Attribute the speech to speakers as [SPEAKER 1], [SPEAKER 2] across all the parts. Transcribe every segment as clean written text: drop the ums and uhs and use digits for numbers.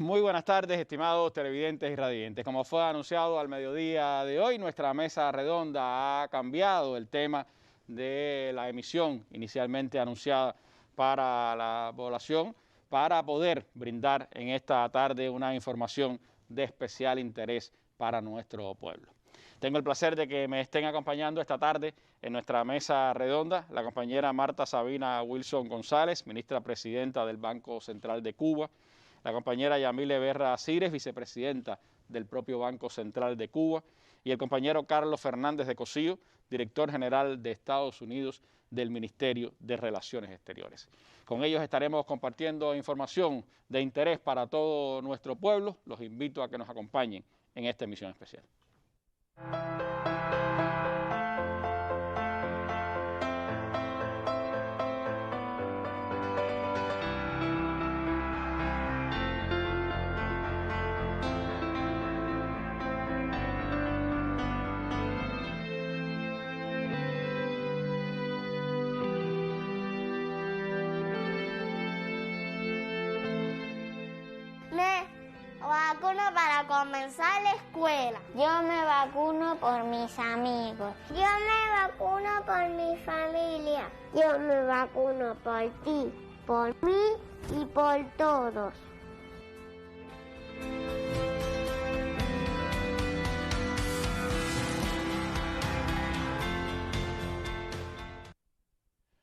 [SPEAKER 1] Muy buenas tardes, estimados televidentes y radiantes. Como fue anunciado al mediodía de hoy, nuestra mesa redonda ha cambiado el tema de la emisión inicialmente anunciada para la población para poder brindar en esta tarde una información de especial interés para nuestro pueblo. Tengo el placer de que me estén acompañando esta tarde en nuestra mesa redonda la compañera Marta Sabina Wilson González, ministra presidenta del Banco Central de Cuba, la compañera Yamile Berra Cires, vicepresidenta del propio Banco Central de Cuba, y el compañero Carlos Fernández de Cosío, director general de Estados Unidos del Ministerio de Relaciones Exteriores. Con ellos estaremos compartiendo información de interés para todo nuestro pueblo. Los invito a que nos acompañen en esta emisión especial.
[SPEAKER 2] Vacuno para comenzar la escuela.
[SPEAKER 3] Yo me vacuno por mis amigos.
[SPEAKER 4] Yo me vacuno por mi familia.
[SPEAKER 5] Yo me vacuno por ti, por mí y por todos.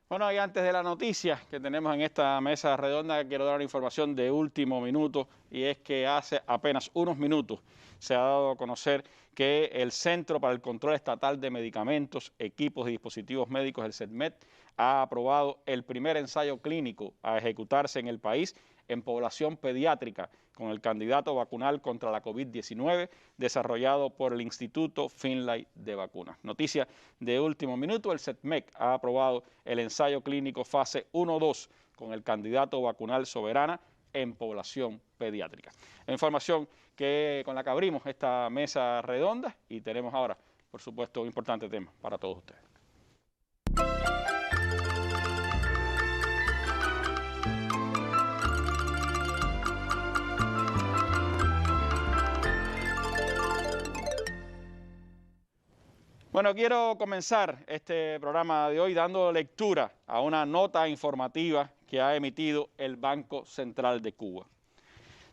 [SPEAKER 1] Bueno, y antes de la noticia que tenemos en esta mesa redonda, quiero dar una información de último minuto, y es que hace apenas unos minutos se ha dado a conocer que el Centro para el Control Estatal de Medicamentos, Equipos y Dispositivos Médicos, el CETMED, ha aprobado el primer ensayo clínico a ejecutarse en el país en población pediátrica con el candidato vacunal contra la COVID-19 desarrollado por el Instituto Finlay de Vacunas. Noticia de último minuto, el CETMED ha aprobado el ensayo clínico fase 1-2 con el candidato vacunal Soberana en población pediátrica. Información con la que abrimos esta mesa redonda, y tenemos ahora, por supuesto, un importante tema para todos ustedes. Bueno, quiero comenzar este programa de hoy dando lectura a una nota informativa que ha emitido el Banco Central de Cuba.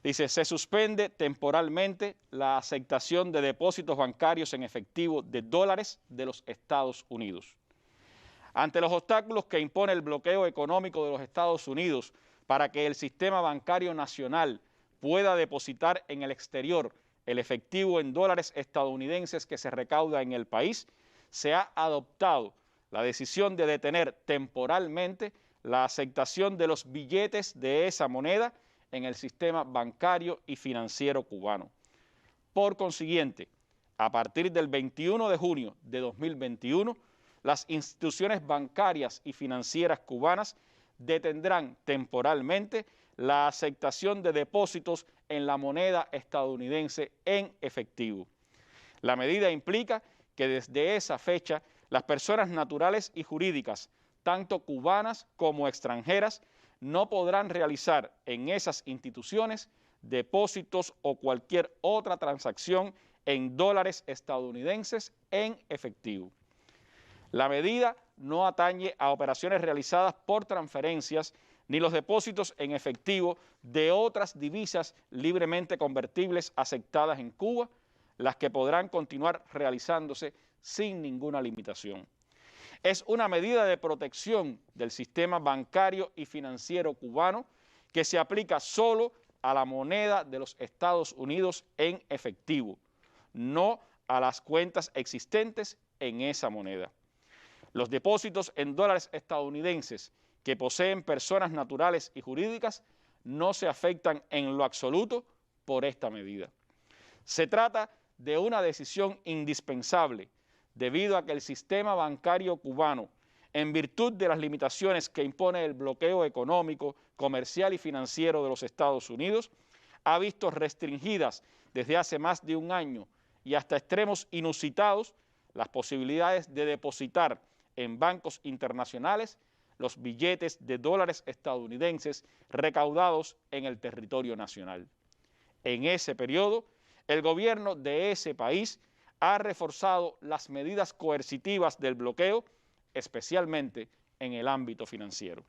[SPEAKER 1] Dice: se suspende temporalmente la aceptación de depósitos bancarios en efectivo de dólares de los Estados Unidos. Ante los obstáculos que impone el bloqueo económico de los Estados Unidos para que el sistema bancario nacional pueda depositar en el exterior el efectivo en dólares estadounidenses que se recauda en el país, se ha adoptado la decisión de detener temporalmente la aceptación de los billetes de esa moneda en el sistema bancario y financiero cubano. Por consiguiente, a partir del 21 de junio de 2021, las instituciones bancarias y financieras cubanas detendrán temporalmente la aceptación de depósitos en la moneda estadounidense en efectivo. La medida implica que desde esa fecha las personas naturales y jurídicas, tanto cubanas como extranjeras, no podrán realizar en esas instituciones depósitos o cualquier otra transacción en dólares estadounidenses en efectivo. La medida no atañe a operaciones realizadas por transferencias ni los depósitos en efectivo de otras divisas libremente convertibles aceptadas en Cuba, las que podrán continuar realizándose sin ninguna limitación. Es una medida de protección del sistema bancario y financiero cubano que se aplica solo a la moneda de los Estados Unidos en efectivo, no a las cuentas existentes en esa moneda. Los depósitos en dólares estadounidenses que poseen personas naturales y jurídicas no se afectan en lo absoluto por esta medida. Se trata de una decisión indispensable debido a que el sistema bancario cubano, en virtud de las limitaciones que impone el bloqueo económico, comercial y financiero de los Estados Unidos, ha visto restringidas desde hace más de un año y hasta extremos inusitados las posibilidades de depositar en bancos internacionales los billetes de dólares estadounidenses recaudados en el territorio nacional. En ese periodo, el gobierno de ese país ha reforzado las medidas coercitivas del bloqueo, especialmente en el ámbito financiero.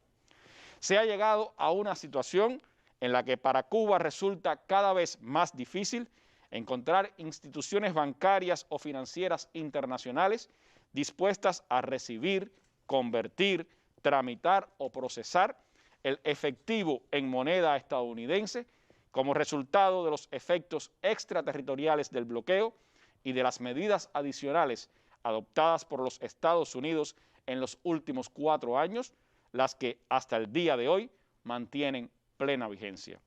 [SPEAKER 1] Se ha llegado a una situación en la que para Cuba resulta cada vez más difícil encontrar instituciones bancarias o financieras internacionales dispuestas a recibir, convertir, tramitar o procesar el efectivo en moneda estadounidense como resultado de los efectos extraterritoriales del bloqueo y de las medidas adicionales adoptadas por los Estados Unidos en los últimos 4 años, las que hasta el día de hoy mantienen plena vigencia.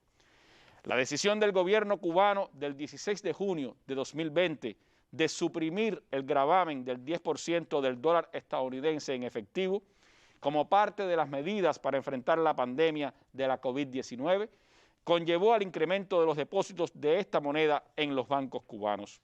[SPEAKER 1] La decisión del gobierno cubano del 16 de junio de 2020 de suprimir el gravamen del 10% del dólar estadounidense en efectivo como parte de las medidas para enfrentar la pandemia de la COVID-19 conllevó al incremento de los depósitos de esta moneda en los bancos cubanos.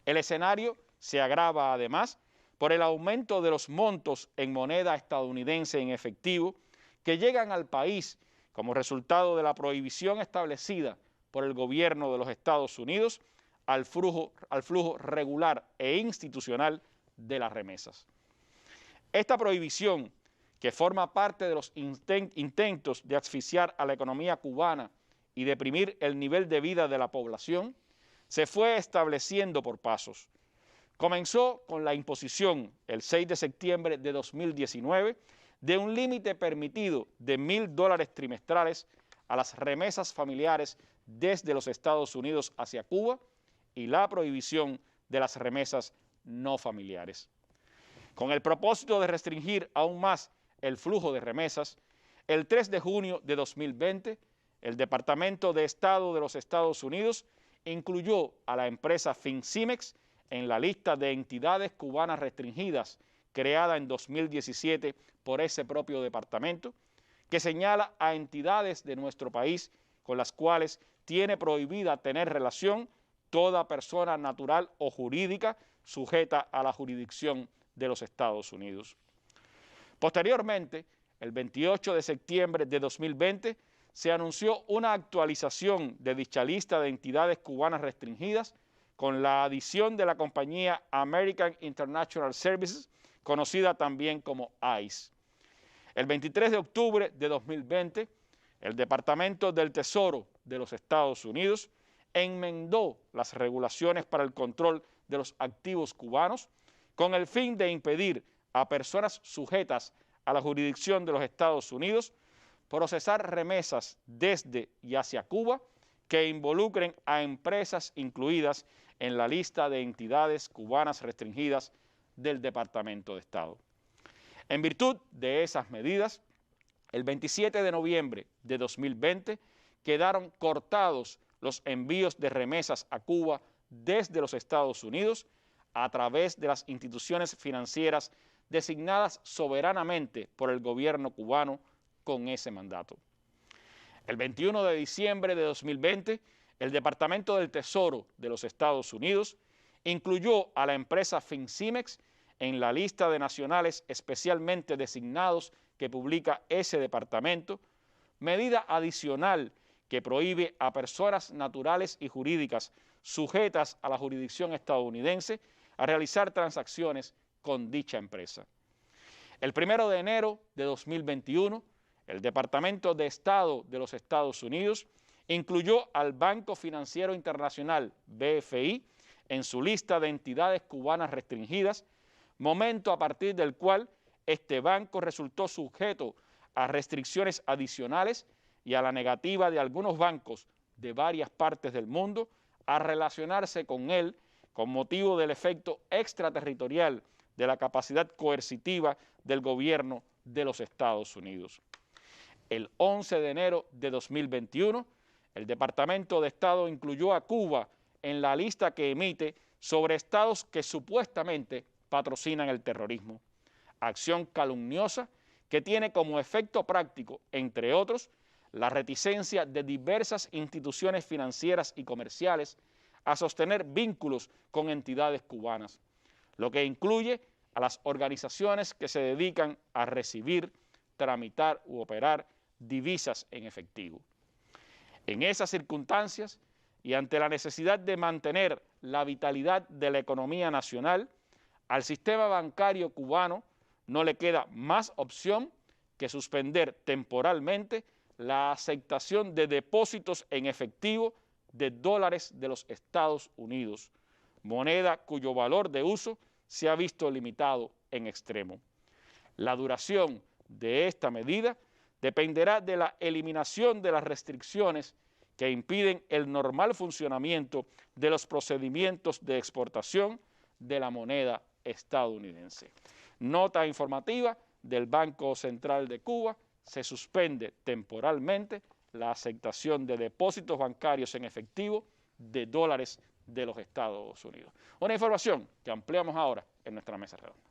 [SPEAKER 1] El escenario se agrava además por el aumento de los montos en moneda estadounidense en efectivo que llegan al país como resultado de la prohibición establecida por el gobierno de los Estados Unidos al flujo regular e institucional de las remesas. Esta prohibición, que forma parte de los intentos de asfixiar a la economía cubana y deprimir el nivel de vida de la población, se fue estableciendo por pasos. Comenzó con la imposición, el 6 de septiembre de 2019, de un límite permitido de $1.000 trimestrales a las remesas familiares desde los Estados Unidos hacia Cuba y la prohibición de las remesas no familiares. Con el propósito de restringir aún más el flujo de remesas, el 3 de junio de 2020, el Departamento de Estado de los Estados Unidos incluyó a la empresa Fincimex en la lista de entidades cubanas restringidas creada en 2017 por ese propio departamento, que señala a entidades de nuestro país con las cuales tiene prohibida tener relación toda persona natural o jurídica sujeta a la jurisdicción de los Estados Unidos. Posteriormente, el 28 de septiembre de 2020, se anunció una actualización de dicha lista de entidades cubanas restringidas con la adición de la compañía American International Services, conocida también como ICE. El 23 de octubre de 2020, el Departamento del Tesoro de los Estados Unidos enmendó las regulaciones para el control de los activos cubanos con el fin de impedir a personas sujetas a la jurisdicción de los Estados Unidos procesar remesas desde y hacia Cuba que involucren a empresas incluidas en la lista de entidades cubanas restringidas del Departamento de Estado. En virtud de esas medidas, el 27 de noviembre de 2020 quedaron cortados los envíos de remesas a Cuba desde los Estados Unidos a través de las instituciones financieras designadas soberanamente por el gobierno cubano con ese mandato. El 21 de diciembre de 2020, el Departamento del Tesoro de los Estados Unidos incluyó a la empresa Fincimex en la lista de nacionales especialmente designados que publica ese departamento, medida adicional que prohíbe a personas naturales y jurídicas sujetas a la jurisdicción estadounidense a realizar transacciones con dicha empresa. El 1 de enero de 2021, el Departamento de Estado de los Estados Unidos incluyó al Banco Financiero Internacional, BFI, en su lista de entidades cubanas restringidas, momento a partir del cual este banco resultó sujeto a restricciones adicionales y a la negativa de algunos bancos de varias partes del mundo a relacionarse con él con motivo del efecto extraterritorial de la capacidad coercitiva del gobierno de los Estados Unidos. El 11 de enero de 2021, el Departamento de Estado incluyó a Cuba en la lista que emite sobre estados que supuestamente patrocinan el terrorismo, acción calumniosa que tiene como efecto práctico, entre otros, la reticencia de diversas instituciones financieras y comerciales a sostener vínculos con entidades cubanas, lo que incluye a las organizaciones que se dedican a recibir, tramitar u operar divisas en efectivo. En esas circunstancias y ante la necesidad de mantener la vitalidad de la economía nacional, al sistema bancario cubano no le queda más opción que suspender temporalmente la aceptación de depósitos en efectivo de dólares de los Estados Unidos, moneda cuyo valor de uso se ha visto limitado en extremo. La duración de esta medida dependerá de la eliminación de las restricciones que impiden el normal funcionamiento de los procedimientos de exportación de la moneda estadounidense. Nota informativa del Banco Central de Cuba: se suspende temporalmente la aceptación de depósitos bancarios en efectivo de dólares de los Estados Unidos. Una información que ampliamos ahora en nuestra mesa redonda.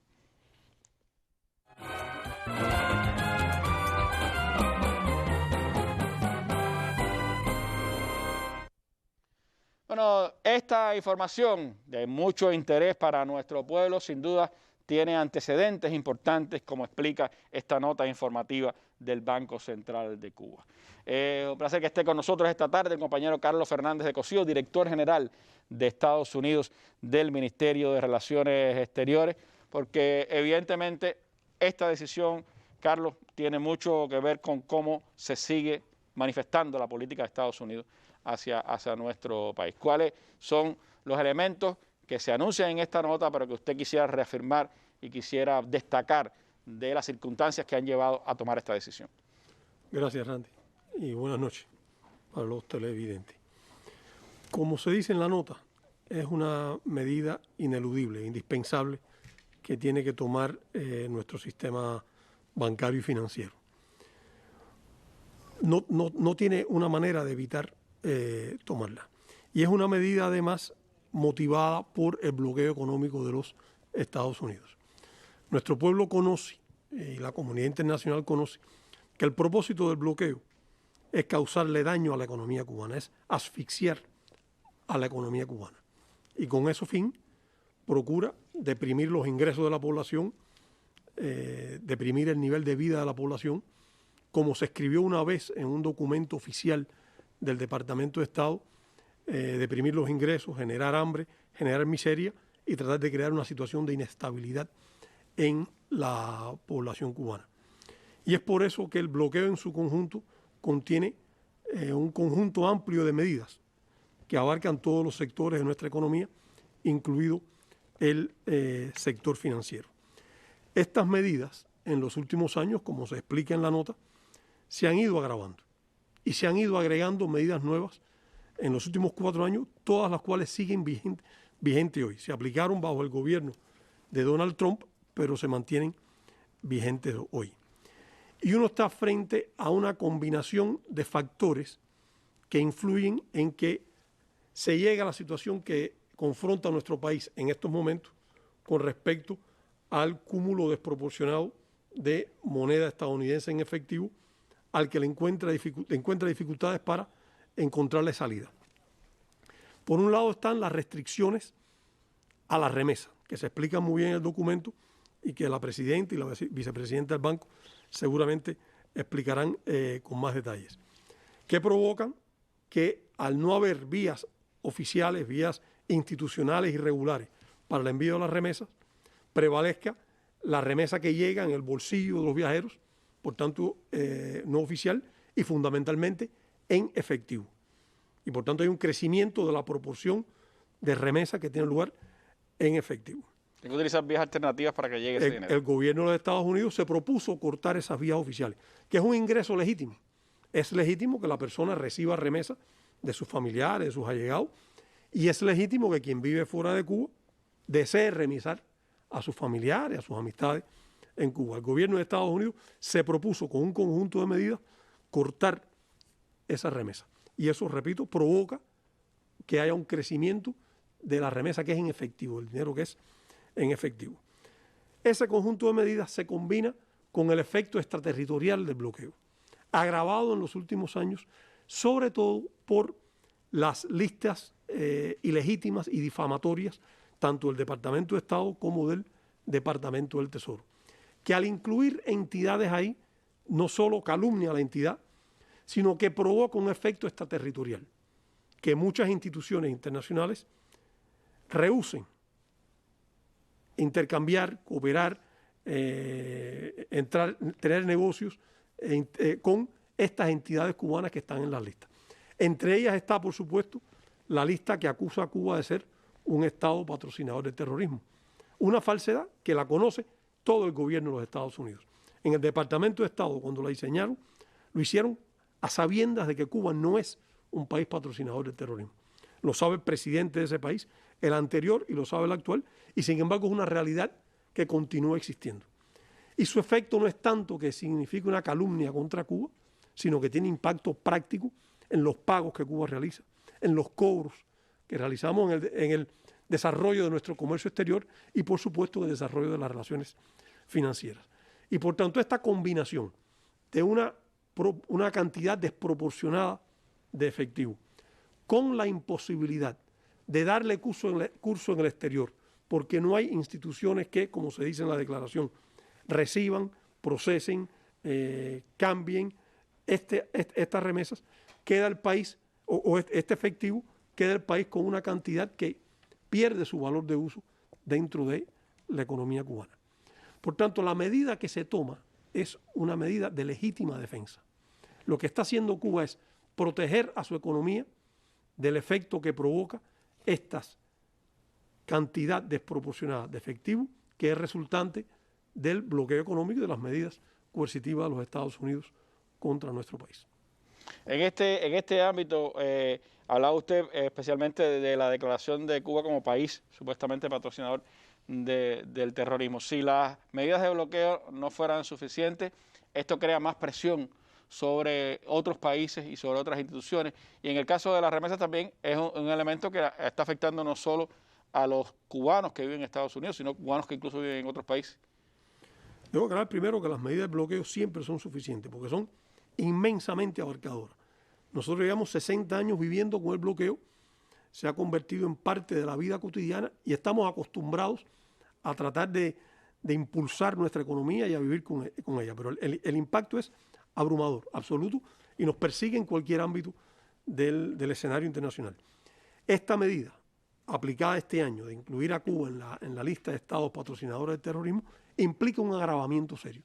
[SPEAKER 1] Bueno, esta información de mucho interés para nuestro pueblo, sin duda, tiene antecedentes importantes, como explica esta nota informativa del Banco Central de Cuba. Un placer que esté con nosotros esta tarde el compañero Carlos Fernández de Cosío, director general de Estados Unidos del Ministerio de Relaciones Exteriores, porque evidentemente esta decisión, Carlos, tiene mucho que ver con cómo se sigue manifestando la política de Estados Unidos hacia nuestro país. ¿Cuáles son los elementos que se anuncian en esta nota, pero que usted quisiera reafirmar y quisiera destacar de las circunstancias que han llevado a tomar esta decisión?
[SPEAKER 6] Gracias, Randy, y buenas noches para los televidentes. Como se dice en la nota, es una medida ineludible, indispensable, que tiene que tomar nuestro sistema bancario y financiero. No tiene una manera de evitar tomarla. Y es una medida, además, motivada por el bloqueo económico de los Estados Unidos. Nuestro pueblo conoce, y la comunidad internacional conoce, que el propósito del bloqueo es causarle daño a la economía cubana, es asfixiar a la economía cubana. Y con ese fin procura deprimir los ingresos de la población, deprimir el nivel de vida de la población, como se escribió una vez en un documento oficial del Departamento de Estado, deprimir los ingresos, generar hambre, generar miseria y tratar de crear una situación de inestabilidad en la población cubana. Y es por eso que el bloqueo en su conjunto contiene un conjunto amplio de medidas que abarcan todos los sectores de nuestra economía, incluido el sector financiero. Estas medidas, en los últimos años, como se explica en la nota, se han ido agravando y se han ido agregando medidas nuevas en los últimos 4 años, todas las cuales siguen vigentes hoy. Se aplicaron bajo el gobierno de Donald Trump, pero se mantienen vigentes hoy. Y uno está frente a una combinación de factores que influyen en que se llegue a la situación que confronta a nuestro país en estos momentos con respecto al cúmulo desproporcionado de moneda estadounidense en efectivo, al que le encuentra dificultades para encontrarle salida. Por un lado están las restricciones a la remesa, que se explican muy bien en el documento y que la presidenta y la vicepresidenta del banco seguramente explicarán con más detalles, que provocan que al no haber vías oficiales, vías institucionales y regulares para el envío de las remesas, prevalezca la remesa que llega en el bolsillo de los viajeros, por tanto no oficial y fundamentalmente en efectivo. Y por tanto hay un crecimiento de la proporción de remesa que tiene lugar en efectivo.
[SPEAKER 1] Hay que utilizar vías alternativas para que llegue ese dinero.
[SPEAKER 6] El gobierno de los Estados Unidos se propuso cortar esas vías oficiales, que es un ingreso legítimo. Es legítimo que la persona reciba remesas de sus familiares, de sus allegados, y es legítimo que quien vive fuera de Cuba desee remisar a sus familiares, a sus amistades en Cuba. El gobierno de Estados Unidos se propuso con un conjunto de medidas cortar esa remesa. Y eso, repito, provoca que haya un crecimiento de la remesa que es en efectivo, el dinero que es en efectivo. Ese conjunto de medidas se combina con el efecto extraterritorial del bloqueo, agravado en los últimos años, sobre todo por las listas ilegítimas y difamatorias, tanto del Departamento de Estado como del Departamento del Tesoro, que al incluir entidades ahí, no solo calumnia a la entidad, sino que provoca un efecto extraterritorial, que muchas instituciones internacionales rehúsen intercambiar, cooperar, tener negocios con estas entidades cubanas que están en la lista. Entre ellas está, por supuesto, la lista que acusa a Cuba de ser un Estado patrocinador del terrorismo. Una falsedad que la conoce todo el gobierno de los Estados Unidos. En el Departamento de Estado, cuando la diseñaron, lo hicieron a sabiendas de que Cuba no es un país patrocinador del terrorismo. Lo sabe el presidente de ese país, el anterior, y lo sabe el actual, y sin embargo es una realidad que continúa existiendo. Y su efecto no es tanto que signifique una calumnia contra Cuba, sino que tiene impacto práctico en los pagos que Cuba realiza, en los cobros que realizamos en el desarrollo de nuestro comercio exterior y, por supuesto, en el desarrollo de las relaciones financieras. Y, por tanto, esta combinación de una cantidad desproporcionada de efectivo con la imposibilidad de darle curso en el exterior, porque no hay instituciones que, como se dice en la declaración, reciban, procesen, cambien estas remesas, queda el país, o este efectivo, queda el país con una cantidad que pierde su valor de uso dentro de la economía cubana. Por tanto, la medida que se toma es una medida de legítima defensa. Lo que está haciendo Cuba es proteger a su economía del efecto que provoca esta cantidad desproporcionada de efectivo que es resultante del bloqueo económico y de las medidas coercitivas de los Estados Unidos contra nuestro país.
[SPEAKER 1] En este ámbito, hablaba usted especialmente de la declaración de Cuba como país supuestamente patrocinador del terrorismo. Si las medidas de bloqueo no fueran suficientes, esto crea más presión sobre otros países y sobre otras instituciones. Y en el caso de las remesas también es un elemento que está afectando no solo a los cubanos que viven en Estados Unidos, sino cubanos que incluso viven en otros países.
[SPEAKER 6] Debo aclarar primero que las medidas de bloqueo siempre son suficientes porque son inmensamente abarcadoras. Nosotros llevamos 60 años viviendo con el bloqueo, se ha convertido en parte de la vida cotidiana y estamos acostumbrados a tratar de impulsar nuestra economía y a vivir con ella. Pero el impacto es abrumador, absoluto, y nos persigue en cualquier ámbito del escenario internacional. Esta medida, aplicada este año, de incluir a Cuba en la lista de estados patrocinadores del terrorismo, implica un agravamiento serio,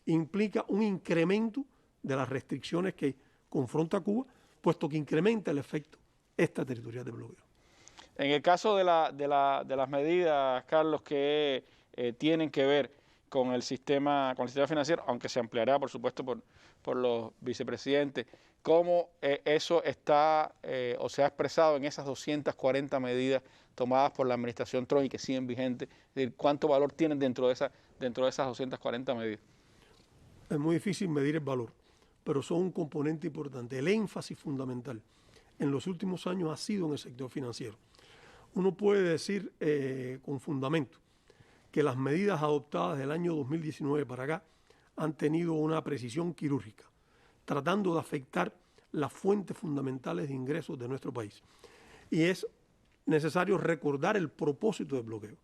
[SPEAKER 6] implica un incremento de las restricciones que confronta a Cuba, puesto que incrementa el efecto extraterritorial de bloqueo.
[SPEAKER 1] En el caso de las medidas, Carlos, que tienen que ver con el sistema financiero, aunque se ampliará, por supuesto, por los vicepresidentes, ¿cómo eso está o se ha expresado en esas 240 medidas tomadas por la administración Trump y que siguen vigentes? Es decir, ¿cuánto valor tienen dentro de esas 240 medidas?
[SPEAKER 6] Es muy difícil medir el valor, pero son un componente importante. El énfasis fundamental en los últimos años ha sido en el sector financiero. Uno puede decir con fundamento que las medidas adoptadas del año 2019 para acá han tenido una precisión quirúrgica, tratando de afectar las fuentes fundamentales de ingresos de nuestro país. Y es necesario recordar el propósito del bloqueo.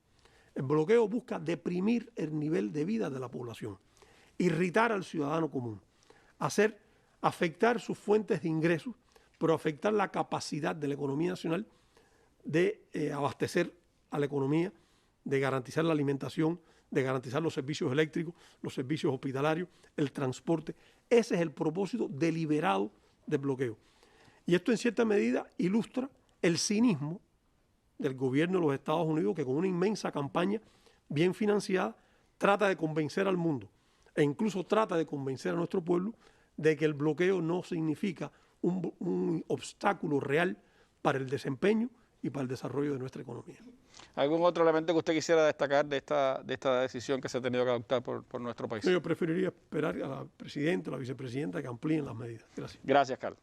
[SPEAKER 6] El bloqueo busca deprimir el nivel de vida de la población, irritar al ciudadano común, afectar sus fuentes de ingresos, pero afectar la capacidad de la economía nacional de abastecer a la economía, de garantizar la alimentación, de garantizar los servicios eléctricos, los servicios hospitalarios, el transporte. Ese es el propósito deliberado del bloqueo. Y esto en cierta medida ilustra el cinismo del gobierno de los Estados Unidos, que con una inmensa campaña bien financiada trata de convencer al mundo e incluso trata de convencer a nuestro pueblo de que el bloqueo no significa un obstáculo real para el desempeño y para el desarrollo de nuestra economía.
[SPEAKER 1] ¿Algún otro elemento que usted quisiera destacar de esta decisión que se ha tenido que adoptar por nuestro país?
[SPEAKER 6] Yo preferiría esperar a la presidenta, a la vicepresidenta que amplíen las medidas. Gracias.
[SPEAKER 1] Gracias, Carlos.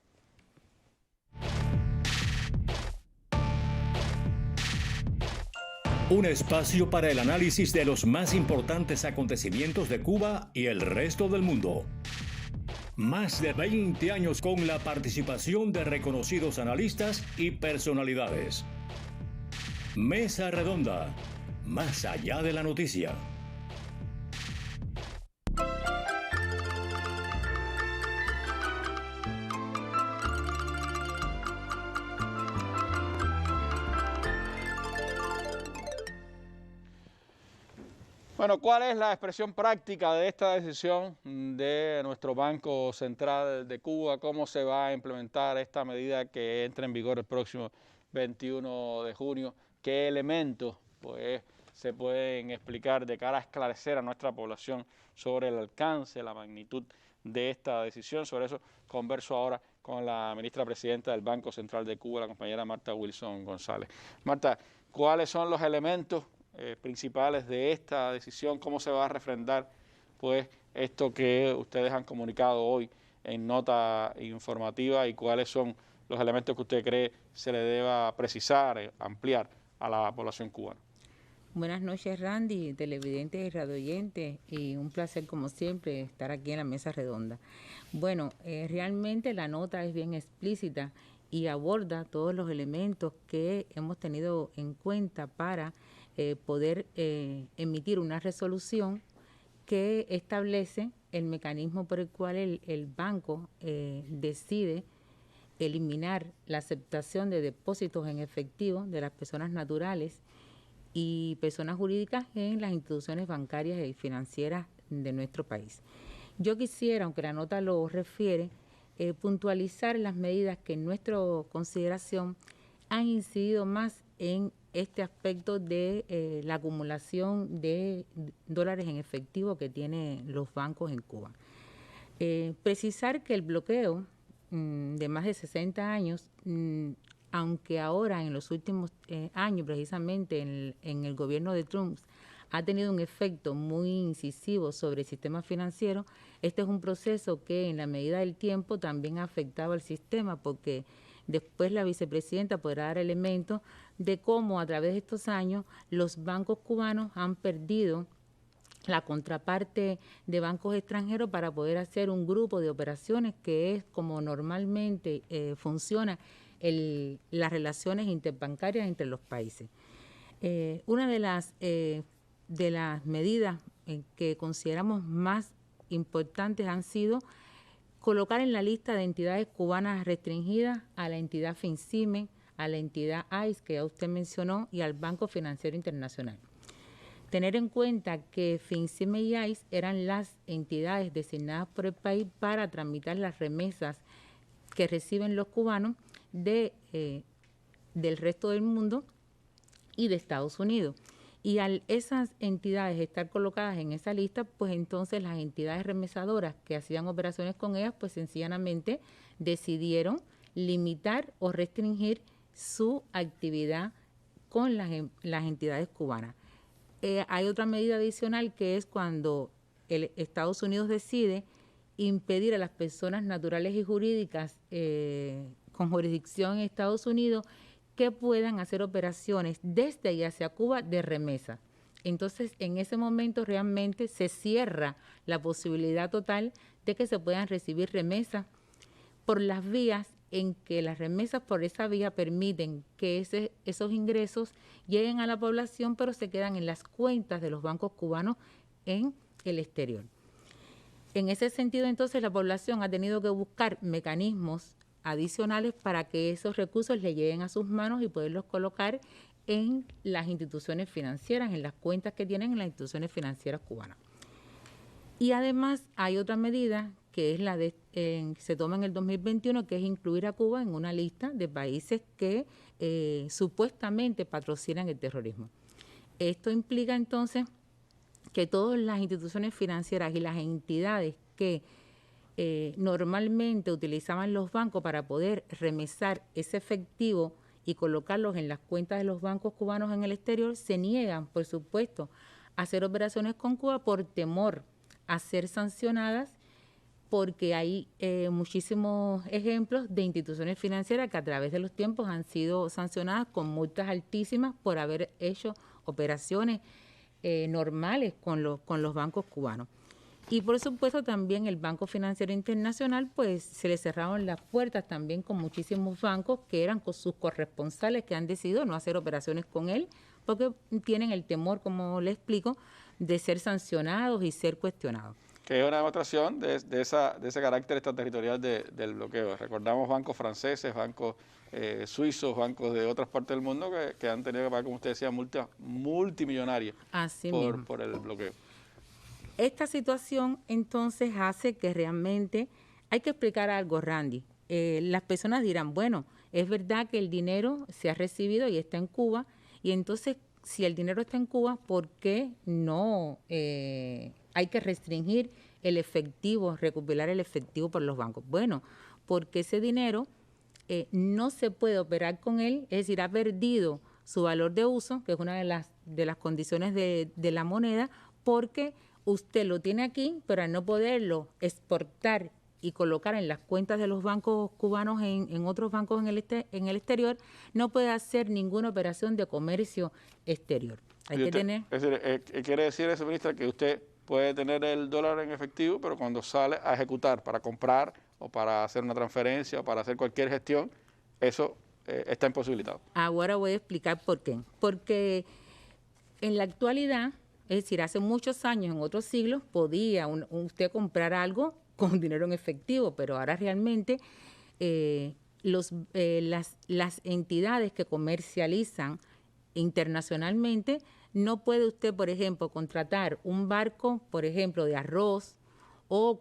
[SPEAKER 7] Un espacio para el análisis de los más importantes acontecimientos de Cuba y el resto del mundo. Más de 20 años con la participación de reconocidos analistas y personalidades. Mesa Redonda, más allá de la noticia.
[SPEAKER 1] Bueno, ¿cuál es la expresión práctica de esta decisión de nuestro Banco Central de Cuba? ¿Cómo se va a implementar esta medida que entra en vigor el próximo 21 de junio? ¿Qué elementos pues, se pueden explicar de cara a esclarecer a nuestra población sobre el alcance, la magnitud de esta decisión? Sobre eso converso ahora con la ministra presidenta del Banco Central de Cuba, la compañera Marta Wilson González. Marta, ¿cuáles son los elementos principales de esta decisión? ¿Cómo se va a refrendar pues esto que ustedes han comunicado hoy en nota informativa y cuáles son los elementos que usted cree se le deba precisar, ampliar a la población cubana?
[SPEAKER 8] Buenas noches, Randy, televidentes y radioyentes, y un placer como siempre estar aquí en la mesa redonda. Bueno, realmente la nota es bien explícita y aborda todos los elementos que hemos tenido en cuenta para poder emitir una resolución que establece el mecanismo por el cual el banco decide eliminar la aceptación de depósitos en efectivo de las personas naturales y personas jurídicas en las instituciones bancarias y financieras de nuestro país. Yo quisiera, aunque la nota lo refiere, puntualizar las medidas que en nuestra consideración han incidido más en este aspecto de la acumulación de dólares en efectivo que tienen los bancos en Cuba. Precisar que el bloqueo de más de 60 años, aunque ahora en los últimos años, precisamente en el gobierno de Trump, ha tenido un efecto muy incisivo sobre el sistema financiero, este es un proceso que en la medida del tiempo también ha afectado al sistema, porque después la vicepresidenta podrá dar elementos de cómo a través de estos años los bancos cubanos han perdido la contraparte de bancos extranjeros para poder hacer un grupo de operaciones que es como normalmente funciona las relaciones interbancarias entre los países. Una de las medidas que consideramos más importantes han sido colocar en la lista de entidades cubanas restringidas a la entidad FINCIME, a la entidad ICE, que ya usted mencionó, y al Banco Financiero Internacional. Tener en cuenta que FINCIME y ICE eran las entidades designadas por el país para tramitar las remesas que reciben los cubanos del resto del mundo y de Estados Unidos. Y al esas entidades estar colocadas en esa lista, pues entonces las entidades remesadoras que hacían operaciones con ellas, pues sencillamente decidieron limitar o restringir su actividad con las entidades cubanas. Hay otra medida adicional que es cuando Estados Unidos decide impedir a las personas naturales y jurídicas con jurisdicción en Estados Unidos que puedan hacer operaciones desde y hacia Cuba de remesa. Entonces, en ese momento realmente se cierra la posibilidad total de que se puedan recibir remesas por las vías en que las remesas por esa vía permiten que esos ingresos lleguen a la población, pero se quedan en las cuentas de los bancos cubanos en el exterior. En ese sentido, entonces, la población ha tenido que buscar mecanismos adicionales para que esos recursos le lleguen a sus manos y poderlos colocar en las instituciones financieras, en las cuentas que tienen en las instituciones financieras cubanas. Y además hay otra medida que es la de se toma en el 2021, que es incluir a Cuba en una lista de países que supuestamente patrocinan el terrorismo. Esto implica entonces que todas las instituciones financieras y las entidades que normalmente utilizaban los bancos para poder remesar ese efectivo y colocarlos en las cuentas de los bancos cubanos en el exterior, se niegan, por supuesto, a hacer operaciones con Cuba por temor a ser sancionadas, porque hay muchísimos ejemplos de instituciones financieras que a través de los tiempos han sido sancionadas con multas altísimas por haber hecho operaciones normales con los bancos cubanos. Y por supuesto también el Banco Financiero Internacional, pues se le cerraron las puertas también con muchísimos bancos que eran con sus corresponsales que han decidido no hacer operaciones con él porque tienen el temor, como le explico, de ser sancionados y ser cuestionados.
[SPEAKER 1] Que es una demostración de ese carácter extraterritorial del bloqueo. Recordamos bancos franceses, bancos suizos, bancos de otras partes del mundo que han tenido que pagar, como usted decía, multas multimillonarias por el bloqueo.
[SPEAKER 8] Esta situación entonces hace que realmente hay que explicar algo, Randy. Las personas dirán, bueno, es verdad que el dinero se ha recibido y está en Cuba, y entonces si el dinero está en Cuba, ¿por qué no hay que restringir el efectivo, recopilar el efectivo por los bancos? Bueno, porque ese dinero no se puede operar con él, es decir, ha perdido su valor de uso, que es una de las condiciones de la moneda, porque usted lo tiene aquí, pero al no poderlo exportar y colocar en las cuentas de los bancos cubanos en otros bancos en el exterior, no puede hacer ninguna operación de comercio exterior.
[SPEAKER 1] Quiere decir eso, ministra, que usted puede tener el dólar en efectivo, pero cuando sale a ejecutar para comprar o para hacer una transferencia o para hacer cualquier gestión, eso está imposibilitado.
[SPEAKER 8] Ahora voy a explicar por qué. Porque en la actualidad, es decir, hace muchos años, en otros siglos, podía usted comprar algo con dinero en efectivo, pero ahora realmente las entidades que comercializan internacionalmente, no puede usted, por ejemplo, contratar un barco, por ejemplo, de arroz o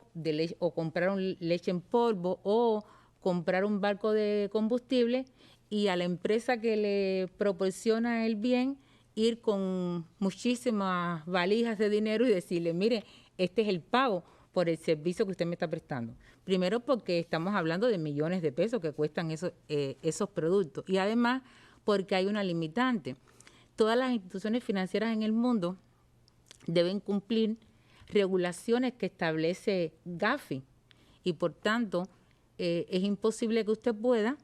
[SPEAKER 8] comprar leche en polvo o comprar un barco de combustible y a la empresa que le proporciona el bien ir con muchísimas valijas de dinero y decirle, mire, este es el pago por el servicio que usted me está prestando. Primero porque estamos hablando de millones de pesos que cuestan esos productos y además porque hay una limitante. Todas las instituciones financieras en el mundo deben cumplir regulaciones que establece Gafi y por tanto es imposible que usted pueda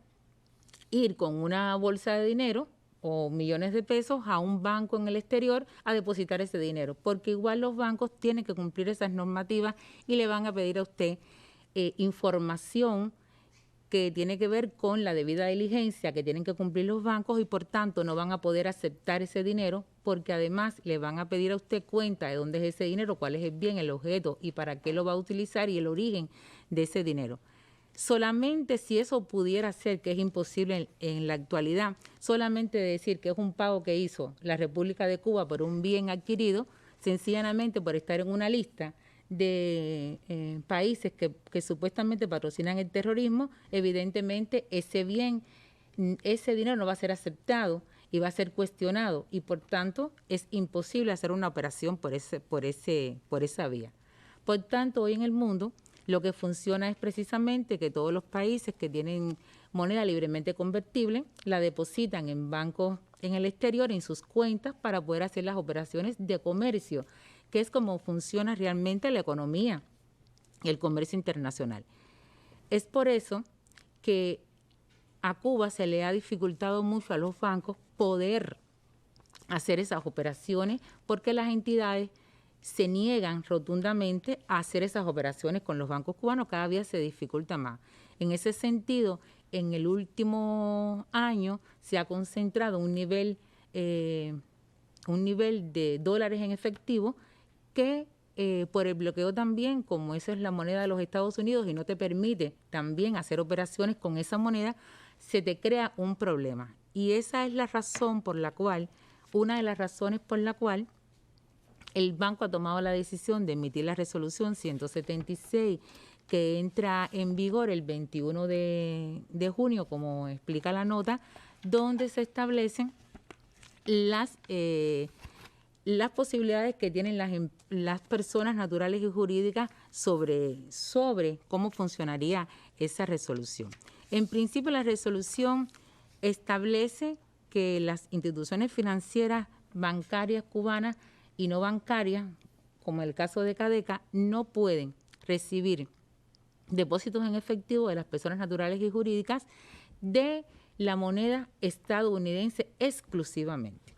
[SPEAKER 8] ir con una bolsa de dinero o millones de pesos a un banco en el exterior a depositar ese dinero, porque igual los bancos tienen que cumplir esas normativas y le van a pedir a usted información que tiene que ver con la debida diligencia que tienen que cumplir los bancos y por tanto no van a poder aceptar ese dinero porque además le van a pedir a usted cuenta de dónde es ese dinero, cuál es el bien, el objeto y para qué lo va a utilizar y el origen de ese dinero. Solamente si eso pudiera ser, que es imposible en la actualidad, solamente decir que es un pago que hizo la República de Cuba por un bien adquirido, sencillamente por estar en una lista de países que supuestamente patrocinan el terrorismo, evidentemente ese bien, ese dinero no va a ser aceptado y va a ser cuestionado y por tanto es imposible hacer una operación por esa vía. Por tanto, hoy en el mundo lo que funciona es precisamente que todos los países que tienen moneda libremente convertible la depositan en bancos en el exterior, en sus cuentas, para poder hacer las operaciones de comercio, que es como funciona realmente la economía y el comercio internacional. Es por eso que a Cuba se le ha dificultado mucho a los bancos poder hacer esas operaciones porque las entidades se niegan rotundamente a hacer esas operaciones con los bancos cubanos, cada día se dificulta más. En ese sentido, en el último año se ha concentrado un nivel de dólares en efectivo que por el bloqueo también, como esa es la moneda de los Estados Unidos y no te permite también hacer operaciones con esa moneda, se te crea un problema. Y esa es la razón por la cual, una de las razones por la cual el banco ha tomado la decisión de emitir la resolución 176 que entra en vigor el 21 de junio, como explica la nota, donde se establecen las posibilidades que tienen las personas naturales y jurídicas sobre cómo funcionaría esa resolución. En principio, la resolución establece que las instituciones financieras bancarias cubanas y no bancarias, como el caso de Cadeca, no pueden recibir depósitos en efectivo de las personas naturales y jurídicas de la moneda estadounidense exclusivamente.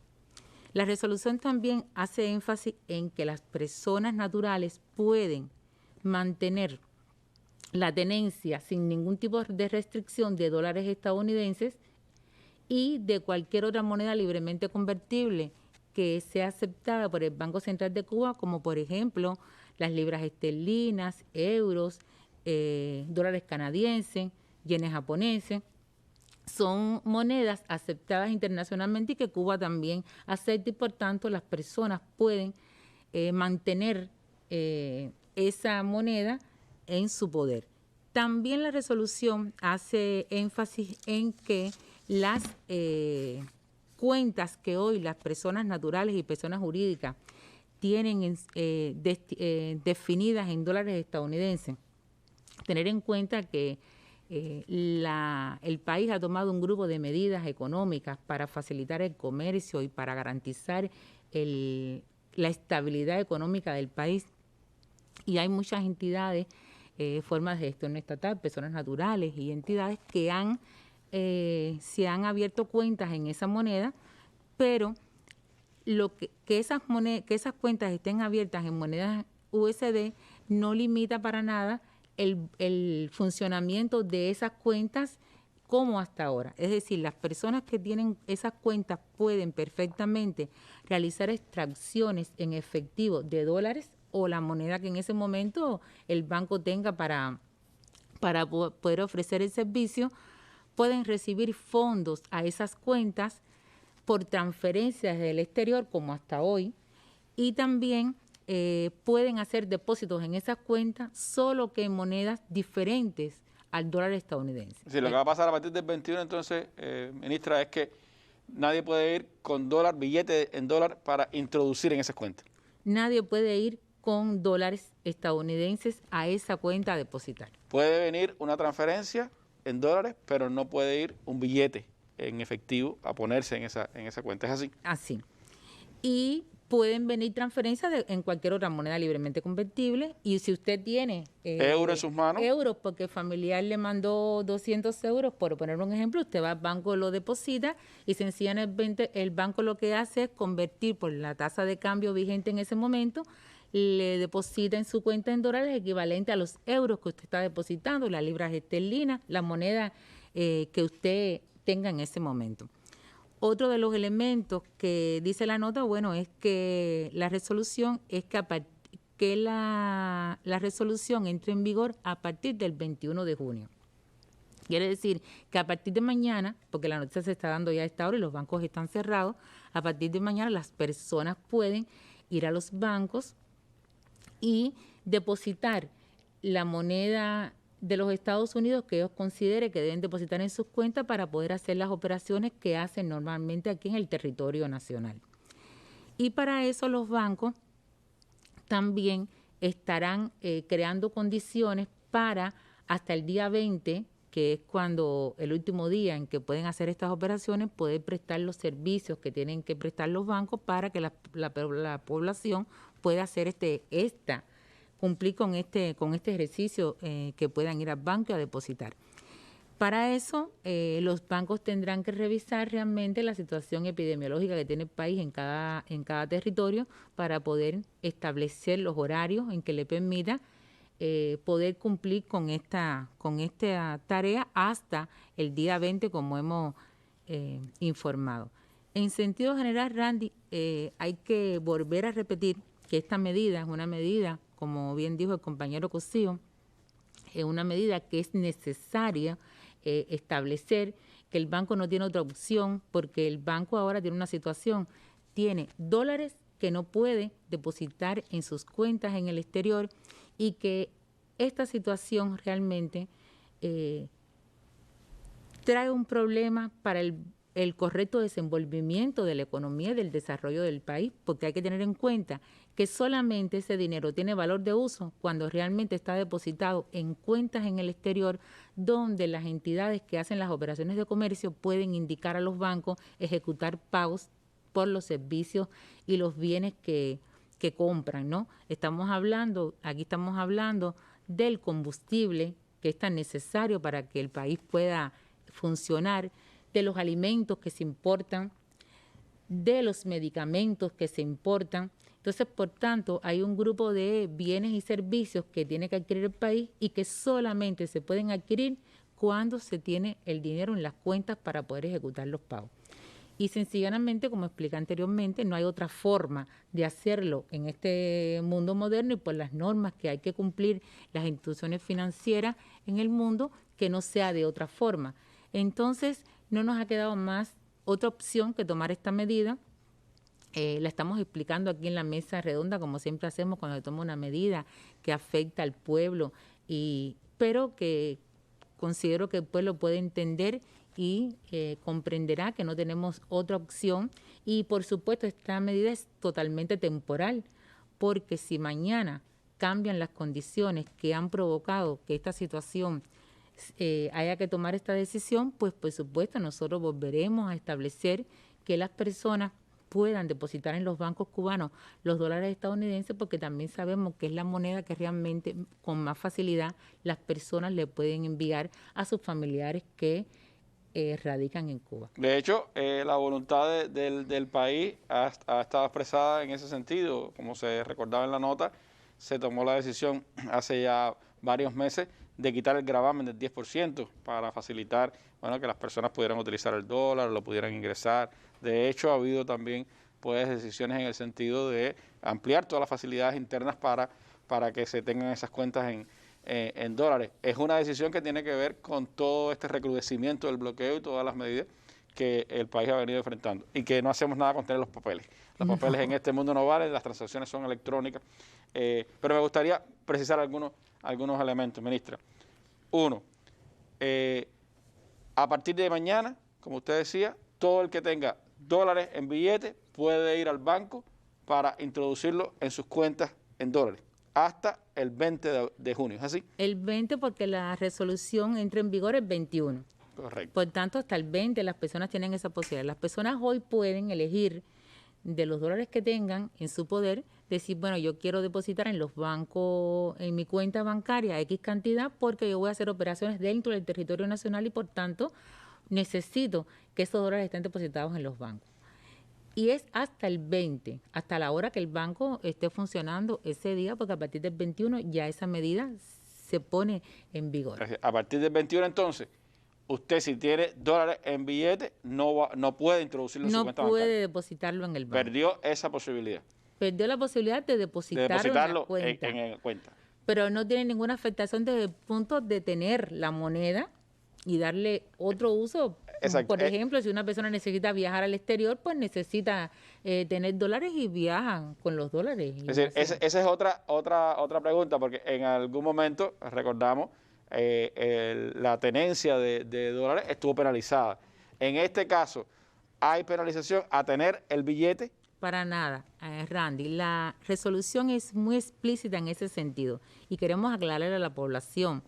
[SPEAKER 8] La resolución también hace énfasis en que las personas naturales pueden mantener la tenencia sin ningún tipo de restricción de dólares estadounidenses y de cualquier otra moneda libremente convertible que sea aceptada por el Banco Central de Cuba, como por ejemplo las libras esterlinas, euros, dólares canadienses, yenes japoneses. Son monedas aceptadas internacionalmente y que Cuba también acepta, y por tanto las personas pueden mantener esa moneda en su poder. También la resolución hace énfasis en que las cuentas que hoy las personas naturales y personas jurídicas tienen definidas en dólares estadounidenses, tener en cuenta que el país ha tomado un grupo de medidas económicas para facilitar el comercio y para garantizar la estabilidad económica del país. Y hay muchas entidades, formas de gestión estatal, personas naturales y entidades que se han abierto cuentas en esa moneda, pero que esas cuentas estén abiertas en monedas USD no limita para nada el funcionamiento de esas cuentas como hasta ahora. Es decir, las personas que tienen esas cuentas pueden perfectamente realizar extracciones en efectivo de dólares o la moneda que en ese momento el banco tenga para poder ofrecer el servicio. Pueden recibir fondos a esas cuentas por transferencias del exterior, como hasta hoy, y también pueden hacer depósitos en esas cuentas, solo que en monedas diferentes al dólar estadounidense.
[SPEAKER 1] Sí, lo que va a pasar a partir del 21, entonces, ministra, es que nadie puede ir con billete en dólar para introducir en esas cuentas.
[SPEAKER 8] Nadie puede ir con dólares estadounidenses a esa cuenta a depositar.
[SPEAKER 1] Puede venir una transferencia en dólares, pero no puede ir un billete en efectivo a ponerse en esa cuenta. ¿Es así?
[SPEAKER 8] Así. Y pueden venir transferencias en cualquier otra moneda libremente convertible, y si usted tiene
[SPEAKER 1] euros en sus manos,
[SPEAKER 8] euros porque el familiar le mandó 200 euros, por poner un ejemplo, usted va al banco, lo deposita y sencillamente el banco lo que hace es convertir por la tasa de cambio vigente en ese momento, le deposita en su cuenta en dólares equivalente a los euros que usted está depositando, las libras esterlinas, la moneda que usted tenga en ese momento. Otro de los elementos que dice la nota, bueno, es que la resolución es que la resolución entre en vigor a partir del 21 de junio. Quiere decir que a partir de mañana, porque la noticia se está dando ya a esta hora y los bancos están cerrados, a partir de mañana las personas pueden ir a los bancos y depositar la moneda de los Estados Unidos que ellos consideren que deben depositar en sus cuentas para poder hacer las operaciones que hacen normalmente aquí en el territorio nacional. Y para eso los bancos también estarán creando condiciones para hasta el día 20, que es cuando el último día en que pueden hacer estas operaciones, poder prestar los servicios que tienen que prestar los bancos para que la población pueda hacer cumplir con este ejercicio, que puedan ir al banco a depositar. Para eso, los bancos tendrán que revisar realmente la situación epidemiológica que tiene el país en cada territorio para poder establecer los horarios en que le permita poder cumplir con esta tarea hasta el día 20, como hemos informado. En sentido general, Randy, hay que volver a repetir que esta medida es una medida, como bien dijo el compañero Cosío, es una medida que es necesaria establecer, que el banco no tiene otra opción, porque el banco ahora tiene una situación, tiene dólares que no puede depositar en sus cuentas en el exterior, y que esta situación realmente trae un problema para el correcto desenvolvimiento de la economía y del desarrollo del país, porque hay que tener en cuenta que solamente ese dinero tiene valor de uso cuando realmente está depositado en cuentas en el exterior, donde las entidades que hacen las operaciones de comercio pueden indicar a los bancos ejecutar pagos por los servicios y los bienes que compran, ¿no? Aquí estamos hablando del combustible, que es tan necesario para que el país pueda funcionar, de los alimentos que se importan, de los medicamentos que se importan. Entonces, por tanto, hay un grupo de bienes y servicios que tiene que adquirir el país y que solamente se pueden adquirir cuando se tiene el dinero en las cuentas para poder ejecutar los pagos. Y sencillamente, como expliqué anteriormente, no hay otra forma de hacerlo en este mundo moderno y por las normas que hay que cumplir las instituciones financieras en el mundo, que no sea de otra forma. Entonces, no nos ha quedado más otra opción que tomar esta medida. La estamos explicando aquí en la mesa redonda, como siempre hacemos cuando se toma una medida que afecta al pueblo, pero que considero que el pueblo puede entender y comprenderá que no tenemos otra opción. Y por supuesto esta medida es totalmente temporal, porque si mañana cambian las condiciones que han provocado que esta situación haya que tomar esta decisión, pues por supuesto nosotros volveremos a establecer que las personas puedan depositar en los bancos cubanos los dólares estadounidenses, porque también sabemos que es la moneda que realmente con más facilidad las personas le pueden enviar a sus familiares que radican en Cuba.
[SPEAKER 1] De hecho, la voluntad del país ha estado expresada en ese sentido. Como se recordaba en la nota, se tomó la decisión hace ya varios meses de quitar el gravamen del 10% para facilitar, bueno, que las personas pudieran utilizar el dólar, lo pudieran ingresar. De hecho, ha habido también pues decisiones en el sentido de ampliar todas las facilidades internas para que se tengan esas cuentas en dólares. Es una decisión que tiene que ver con todo este recrudecimiento del bloqueo y todas las medidas que el país ha venido enfrentando, y que no hacemos nada con tener los papeles. Los papeles en este mundo no valen, las transacciones son electrónicas, pero me gustaría precisar algunos elementos, ministra. Uno, a partir de mañana, como usted decía, todo el que tenga dólares en billetes puede ir al banco para introducirlo en sus cuentas en dólares hasta el 20 de junio, ¿es así?
[SPEAKER 8] El 20, porque la resolución entra en vigor el 21.
[SPEAKER 1] Correcto.
[SPEAKER 8] Por tanto, hasta el 20 las personas tienen esa posibilidad. Las personas hoy pueden elegir de los dólares que tengan en su poder, decir, bueno, yo quiero depositar en los bancos, en mi cuenta bancaria X cantidad, porque yo voy a hacer operaciones dentro del territorio nacional y por tanto necesito que esos dólares estén depositados en los bancos. Y es hasta el 20, hasta la hora que el banco esté funcionando ese día, porque a partir del 21 ya esa medida se pone en vigor.
[SPEAKER 1] A partir del 21 entonces, usted si tiene dólares en billetes no puede introducirlo en su cuenta bancaria.
[SPEAKER 8] No puede depositarlo en el banco.
[SPEAKER 1] Perdió esa posibilidad.
[SPEAKER 8] Perdió la posibilidad de depositarlo
[SPEAKER 1] en la cuenta.
[SPEAKER 8] Pero no tiene ninguna afectación desde el punto de tener la moneda y darle otro uso.
[SPEAKER 1] Exacto.
[SPEAKER 8] Por ejemplo, si una persona necesita viajar al exterior, pues necesita tener dólares y viajan con los dólares.
[SPEAKER 1] Es decir, esa es otra pregunta, porque en algún momento, recordamos, la tenencia de dólares estuvo penalizada. En este caso, ¿hay penalización a tener el billete?
[SPEAKER 8] Para nada, Randy. La resolución es muy explícita en ese sentido y queremos aclararle a la población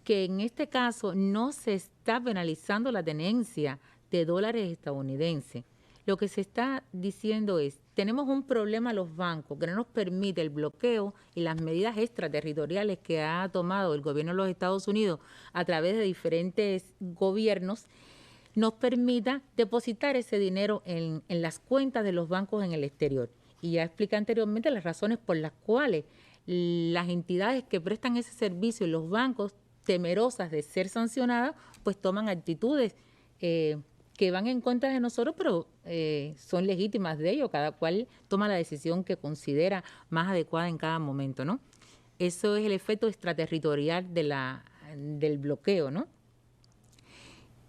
[SPEAKER 8] que en este caso no se está penalizando la tenencia de dólares estadounidenses. Lo que se está diciendo es, tenemos un problema a los bancos que no nos permite el bloqueo y las medidas extraterritoriales que ha tomado el gobierno de los Estados Unidos a través de diferentes gobiernos, nos permita depositar ese dinero en las cuentas de los bancos en el exterior. Y ya expliqué anteriormente las razones por las cuales las entidades que prestan ese servicio y los bancos, temerosas de ser sancionadas, pues toman actitudes que van en contra de nosotros, pero son legítimas de ellos. Cada cual toma la decisión que considera más adecuada en cada momento, ¿no? Eso es el efecto extraterritorial del bloqueo, ¿no?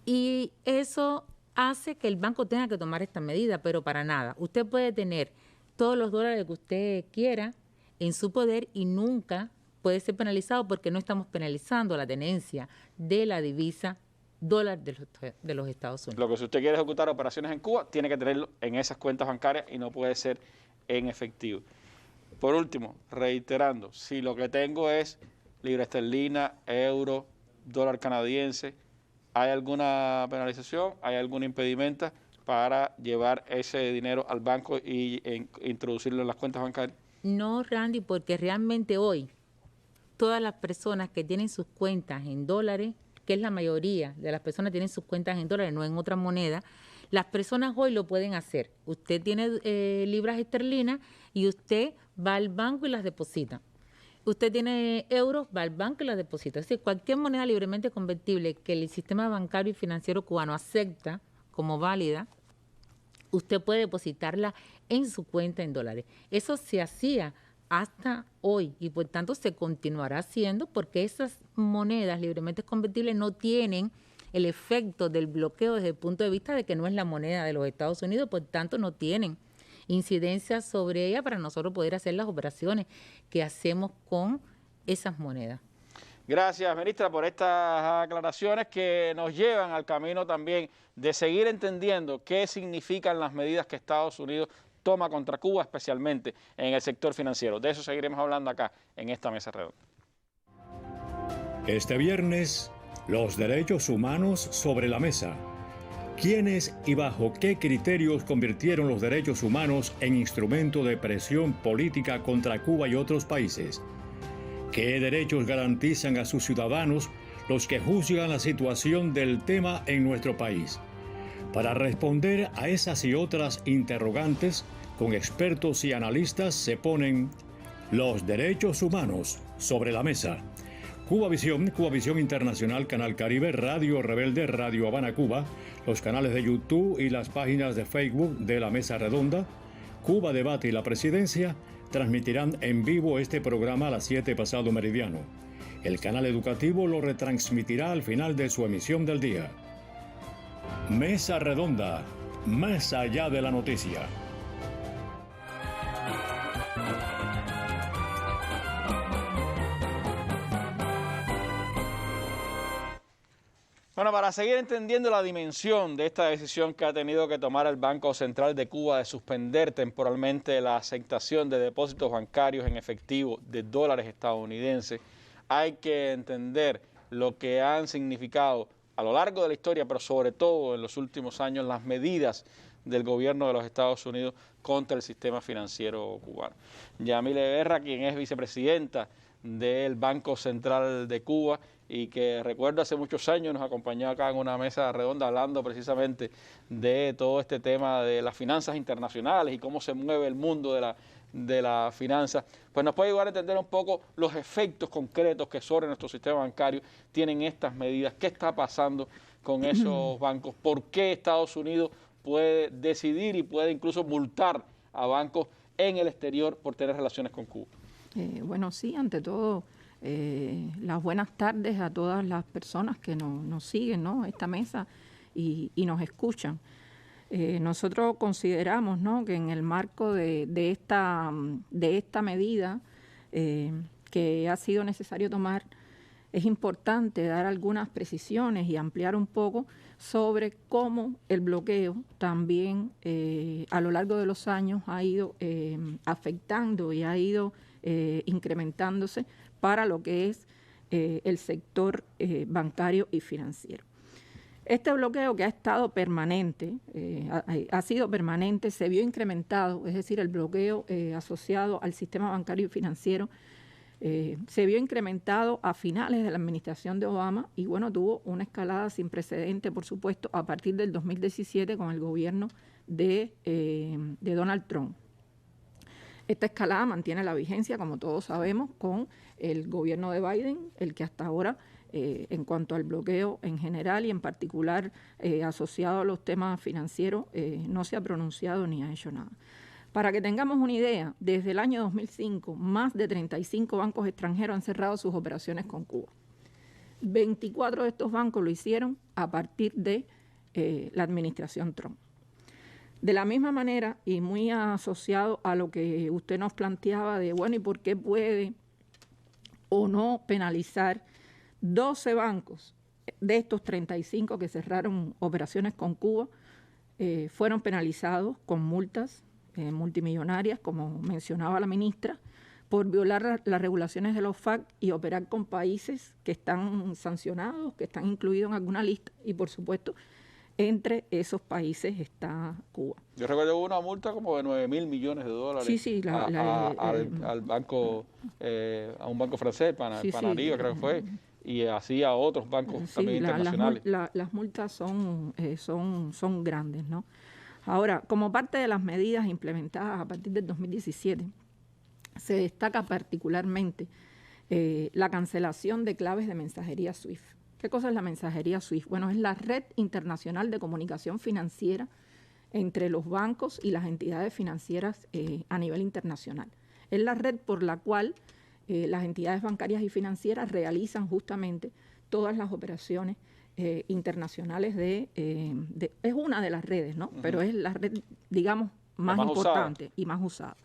[SPEAKER 8] Y eso hace que el banco tenga que tomar esta medida, pero para nada. Usted puede tener todos los dólares que usted quiera en su poder y nunca puede ser penalizado, porque no estamos penalizando la tenencia de la divisa dólar de los Estados Unidos.
[SPEAKER 1] Lo que si usted quiere ejecutar operaciones en Cuba, tiene que tenerlo en esas cuentas bancarias y no puede ser en efectivo. Por último, reiterando, si lo que tengo es libra esterlina, euro, dólar canadiense, ¿hay alguna penalización? ¿Hay algún impedimento para llevar ese dinero al banco y introducirlo en las cuentas bancarias?
[SPEAKER 8] No, Randy, porque realmente hoy todas las personas que tienen sus cuentas en dólares, que es la mayoría de las personas que tienen sus cuentas en dólares, no en otra moneda, las personas hoy lo pueden hacer. Usted tiene libras esterlinas y usted va al banco y las deposita. Usted tiene euros, va al banco y las deposita. Es decir, cualquier moneda libremente convertible que el sistema bancario y financiero cubano acepta como válida, usted puede depositarla en su cuenta en dólares. Eso se hacía hasta hoy y por tanto se continuará haciendo porque esas monedas libremente convertibles no tienen el efecto del bloqueo desde el punto de vista de que no es la moneda de los Estados Unidos, por tanto no tienen incidencia sobre ella para nosotros poder hacer las operaciones que hacemos con esas monedas.
[SPEAKER 1] Gracias, ministra, por estas aclaraciones que nos llevan al camino también de seguir entendiendo qué significan las medidas que Estados Unidos toma contra Cuba, especialmente en el sector financiero. De eso seguiremos hablando acá en esta mesa redonda.
[SPEAKER 7] Este viernes, los derechos humanos sobre la mesa. ¿Quiénes y bajo qué criterios convirtieron los derechos humanos en instrumento de presión política contra Cuba y otros países? ¿Qué derechos garantizan a sus ciudadanos los que juzgan la situación del tema en nuestro país? Para responder a esas y otras interrogantes, con expertos y analistas se ponen los derechos humanos sobre la mesa. Cubavisión Internacional, Canal Caribe, Radio Rebelde, Radio Habana Cuba, los canales de YouTube y las páginas de Facebook de la Mesa Redonda, Cuba Debate y la Presidencia transmitirán en vivo este programa a las 7 pasado meridiano. El canal educativo lo retransmitirá al final de su emisión del día. Mesa Redonda, más allá de la noticia.
[SPEAKER 1] Bueno, para seguir entendiendo la dimensión de esta decisión que ha tenido que tomar el Banco Central de Cuba de suspender temporalmente la aceptación de depósitos bancarios en efectivo de dólares estadounidenses, hay que entender lo que han significado a lo largo de la historia, pero sobre todo en los últimos años, las medidas del gobierno de los Estados Unidos contra el sistema financiero cubano. Yamile Guerra, quien es vicepresidenta del Banco Central de Cuba y que recuerdo hace muchos años nos acompañó acá en una mesa redonda hablando precisamente de todo este tema de las finanzas internacionales y cómo se mueve el mundo de la finanza, pues nos puede ayudar a entender un poco los efectos concretos que sobre nuestro sistema bancario tienen estas medidas, qué está pasando con esos bancos, por qué Estados Unidos puede decidir y puede incluso multar a bancos en el exterior por tener relaciones con Cuba.
[SPEAKER 9] Bueno, sí, ante todo, las buenas tardes a todas las personas que nos siguen, ¿no?, esta mesa y nos escuchan. Nosotros consideramos, ¿no?, que en el marco de esta medida que ha sido necesario tomar, es importante dar algunas precisiones y ampliar un poco sobre cómo el bloqueo también a lo largo de los años ha ido afectando y ha ido incrementándose para lo que es el sector bancario y financiero. Este bloqueo que ha estado permanente, ha sido permanente, se vio incrementado, es decir, el bloqueo asociado al sistema bancario y financiero se vio incrementado a finales de la administración de Obama y bueno, tuvo una escalada sin precedente, por supuesto, a partir del 2017 con el gobierno de Donald Trump. Esta escalada mantiene la vigencia, como todos sabemos, con el gobierno de Biden, el que hasta ahora, en cuanto al bloqueo en general y en particular asociado a los temas financieros, no se ha pronunciado ni ha hecho nada. Para que tengamos una idea, desde el año 2005, más de 35 bancos extranjeros han cerrado sus operaciones con Cuba. 24 de estos bancos lo hicieron a partir de la administración Trump. De la misma manera, y muy asociado a lo que usted nos planteaba de, bueno, ¿y por qué puede o no penalizar 12 bancos de estos 35 que cerraron operaciones con Cuba? Fueron penalizados con multas multimillonarias, como mencionaba la ministra, por violar las regulaciones de los FAC y operar con países que están sancionados, que están incluidos en alguna lista, y por supuesto, entre esos países está Cuba.
[SPEAKER 1] Yo recuerdo una multa como de $9.000 millones
[SPEAKER 9] sí,
[SPEAKER 1] al banco, a un banco francés, Panario, creo que fue, y así a otros bancos también internacionales.
[SPEAKER 9] Las multas son grandes, ¿no? Ahora, como parte de las medidas implementadas a partir del 2017, se destaca particularmente la cancelación de claves de mensajería SWIFT. ¿Qué cosa es la mensajería SWIFT? Bueno, es la red internacional de comunicación financiera entre los bancos y las entidades financieras a nivel internacional. Es la red por la cual las entidades bancarias y financieras realizan justamente todas las operaciones internacionales es una de las redes, ¿no? Pero es la red, digamos, más importante usada y más usada.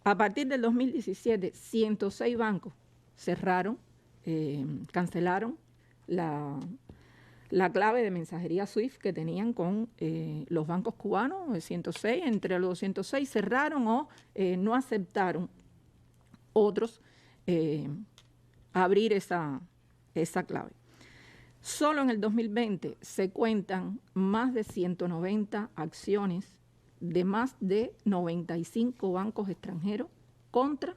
[SPEAKER 9] A partir del 2017, 106 bancos cerraron, cancelaron la clave de mensajería SWIFT que tenían con los bancos cubanos, 106, entre los 106 cerraron o no aceptaron otros abrir esa clave. Solo en el 2020 se cuentan más de 190 acciones de más de 95 bancos extranjeros contra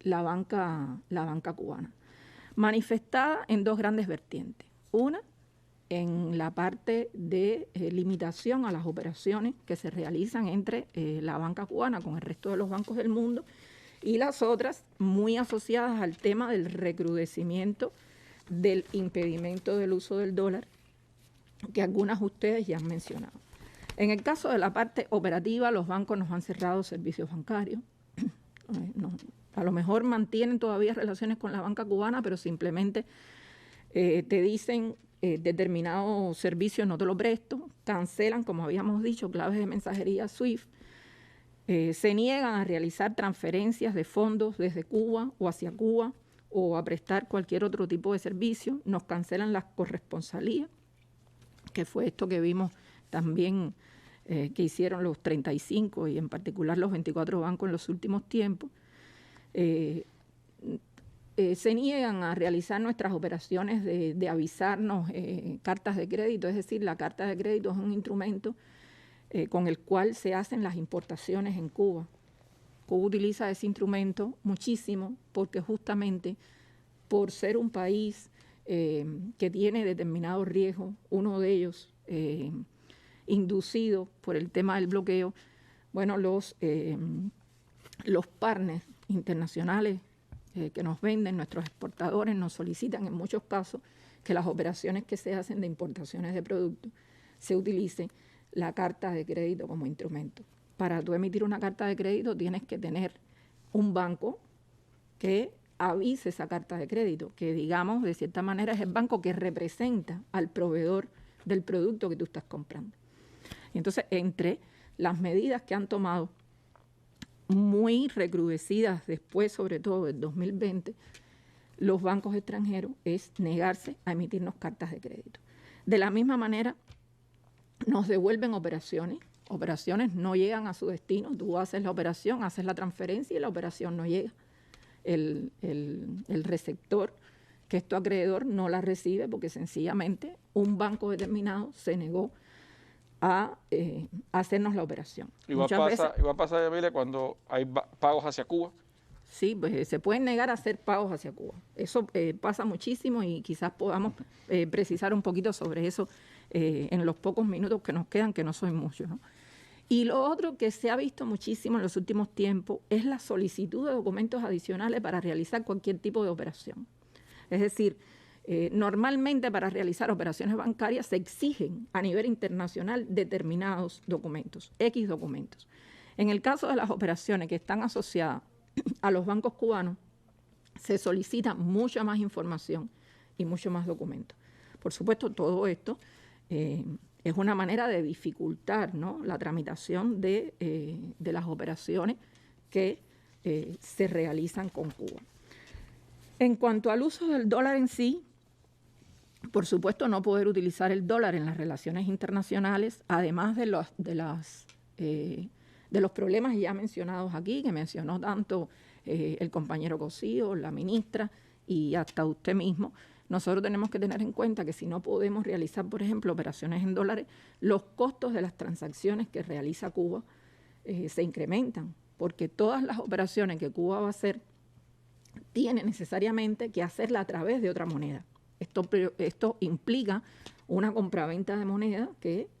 [SPEAKER 9] la banca cubana, manifestada en dos grandes vertientes. Una, en la parte de limitación a las operaciones que se realizan entre la banca cubana con el resto de los bancos del mundo, y las otras muy asociadas al tema del recrudecimiento del impedimento del uso del dólar, que algunas de ustedes ya han mencionado. En el caso de la parte operativa, los bancos nos han cerrado servicios bancarios. A lo mejor mantienen todavía relaciones con la banca cubana, pero simplemente te dicen determinado servicio no te lo presto, cancelan, como habíamos dicho, claves de mensajería SWIFT, se niegan a realizar transferencias de fondos desde Cuba o hacia Cuba o a prestar cualquier otro tipo de servicio, nos cancelan las corresponsalías, que fue esto que vimos también que hicieron los 35 y en particular los 24 bancos en los últimos tiempos. Se niegan a realizar nuestras operaciones de avisarnos cartas de crédito, es decir, la carta de crédito es un instrumento con el cual se hacen las importaciones en Cuba. Cuba utiliza ese instrumento muchísimo porque justamente por ser un país que tiene determinados riesgos, uno de ellos inducido por el tema del bloqueo, bueno, los partners internacionales que nos venden, nuestros exportadores, nos solicitan en muchos casos que las operaciones que se hacen de importaciones de productos se utilice la carta de crédito como instrumento. Para tú emitir una carta de crédito tienes que tener un banco que avise esa carta de crédito, que digamos, de cierta manera, es el banco que representa al proveedor del producto que tú estás comprando. Y entonces, entre las medidas que han tomado, muy recrudecidas después, sobre todo del 2020, los bancos extranjeros, es negarse a emitirnos cartas de crédito. De la misma manera, nos devuelven operaciones no llegan a su destino, tú haces la operación, haces la transferencia y la operación no llega. El receptor, que es tu acreedor, no la recibe porque sencillamente un banco determinado se negó a hacernos la operación.
[SPEAKER 1] Igual pasa, Emilia, cuando hay pagos hacia Cuba.
[SPEAKER 9] Sí, pues se pueden negar a hacer pagos hacia Cuba. Eso pasa muchísimo y quizás podamos precisar un poquito sobre eso en los pocos minutos que nos quedan, que no son muchos, ¿no? Y lo otro que se ha visto muchísimo en los últimos tiempos es la solicitud de documentos adicionales para realizar cualquier tipo de operación. Es decir, normalmente para realizar operaciones bancarias se exigen a nivel internacional determinados documentos, X documentos. En el caso de las operaciones que están asociadas a los bancos cubanos, se solicita mucha más información y mucho más documentos. Por supuesto, todo esto es una manera de dificultar, ¿no?, la tramitación de las operaciones que se realizan con Cuba. En cuanto al uso del dólar en sí, por supuesto, no poder utilizar el dólar en las relaciones internacionales, además de los problemas ya mencionados aquí, que mencionó tanto el compañero Cosío, la ministra y hasta usted mismo. Nosotros tenemos que tener en cuenta que si no podemos realizar, por ejemplo, operaciones en dólares, los costos de las transacciones que realiza Cuba se incrementan, porque todas las operaciones que Cuba va a hacer tiene necesariamente que hacerla a través de otra moneda. Esto implica una compraventa de moneda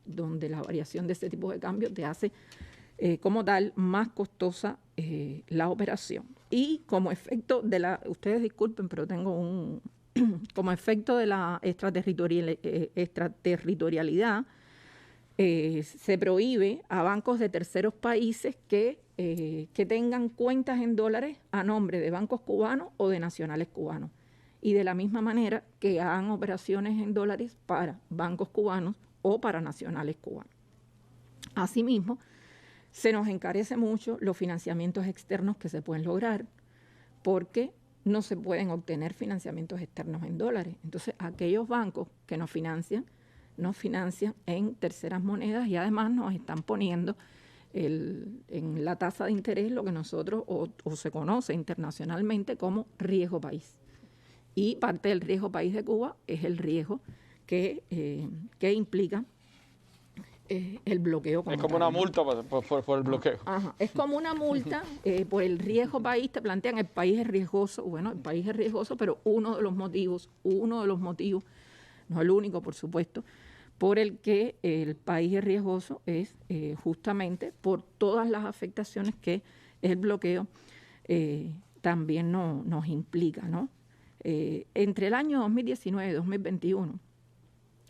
[SPEAKER 9] donde la variación de este tipo de cambio te hace como tal más costosa la operación. Y como efecto de ustedes disculpen, pero tengo como efecto de la extraterritorialidad, se prohíbe a bancos de terceros países que tengan cuentas en dólares a nombre de bancos cubanos o de nacionales cubanos. Y de la misma manera que hagan operaciones en dólares para bancos cubanos o para nacionales cubanos. Asimismo, se nos encarece mucho los financiamientos externos que se pueden lograr porque no se pueden obtener financiamientos externos en dólares. Entonces, aquellos bancos que nos financian en terceras monedas y además nos están poniendo en la tasa de interés lo que nosotros o se conoce internacionalmente como riesgo país. Y parte del riesgo país de Cuba es el riesgo que implica el bloqueo.
[SPEAKER 1] Es como una multa por el bloqueo.
[SPEAKER 9] Ajá. Es como una multa por el riesgo país. Te plantean el país es riesgoso. Bueno, el país es riesgoso, pero uno de los motivos, no el único, por supuesto, por el que el país es riesgoso es justamente por todas las afectaciones que el bloqueo también nos implica, ¿no? Entre el año 2019 y 2021,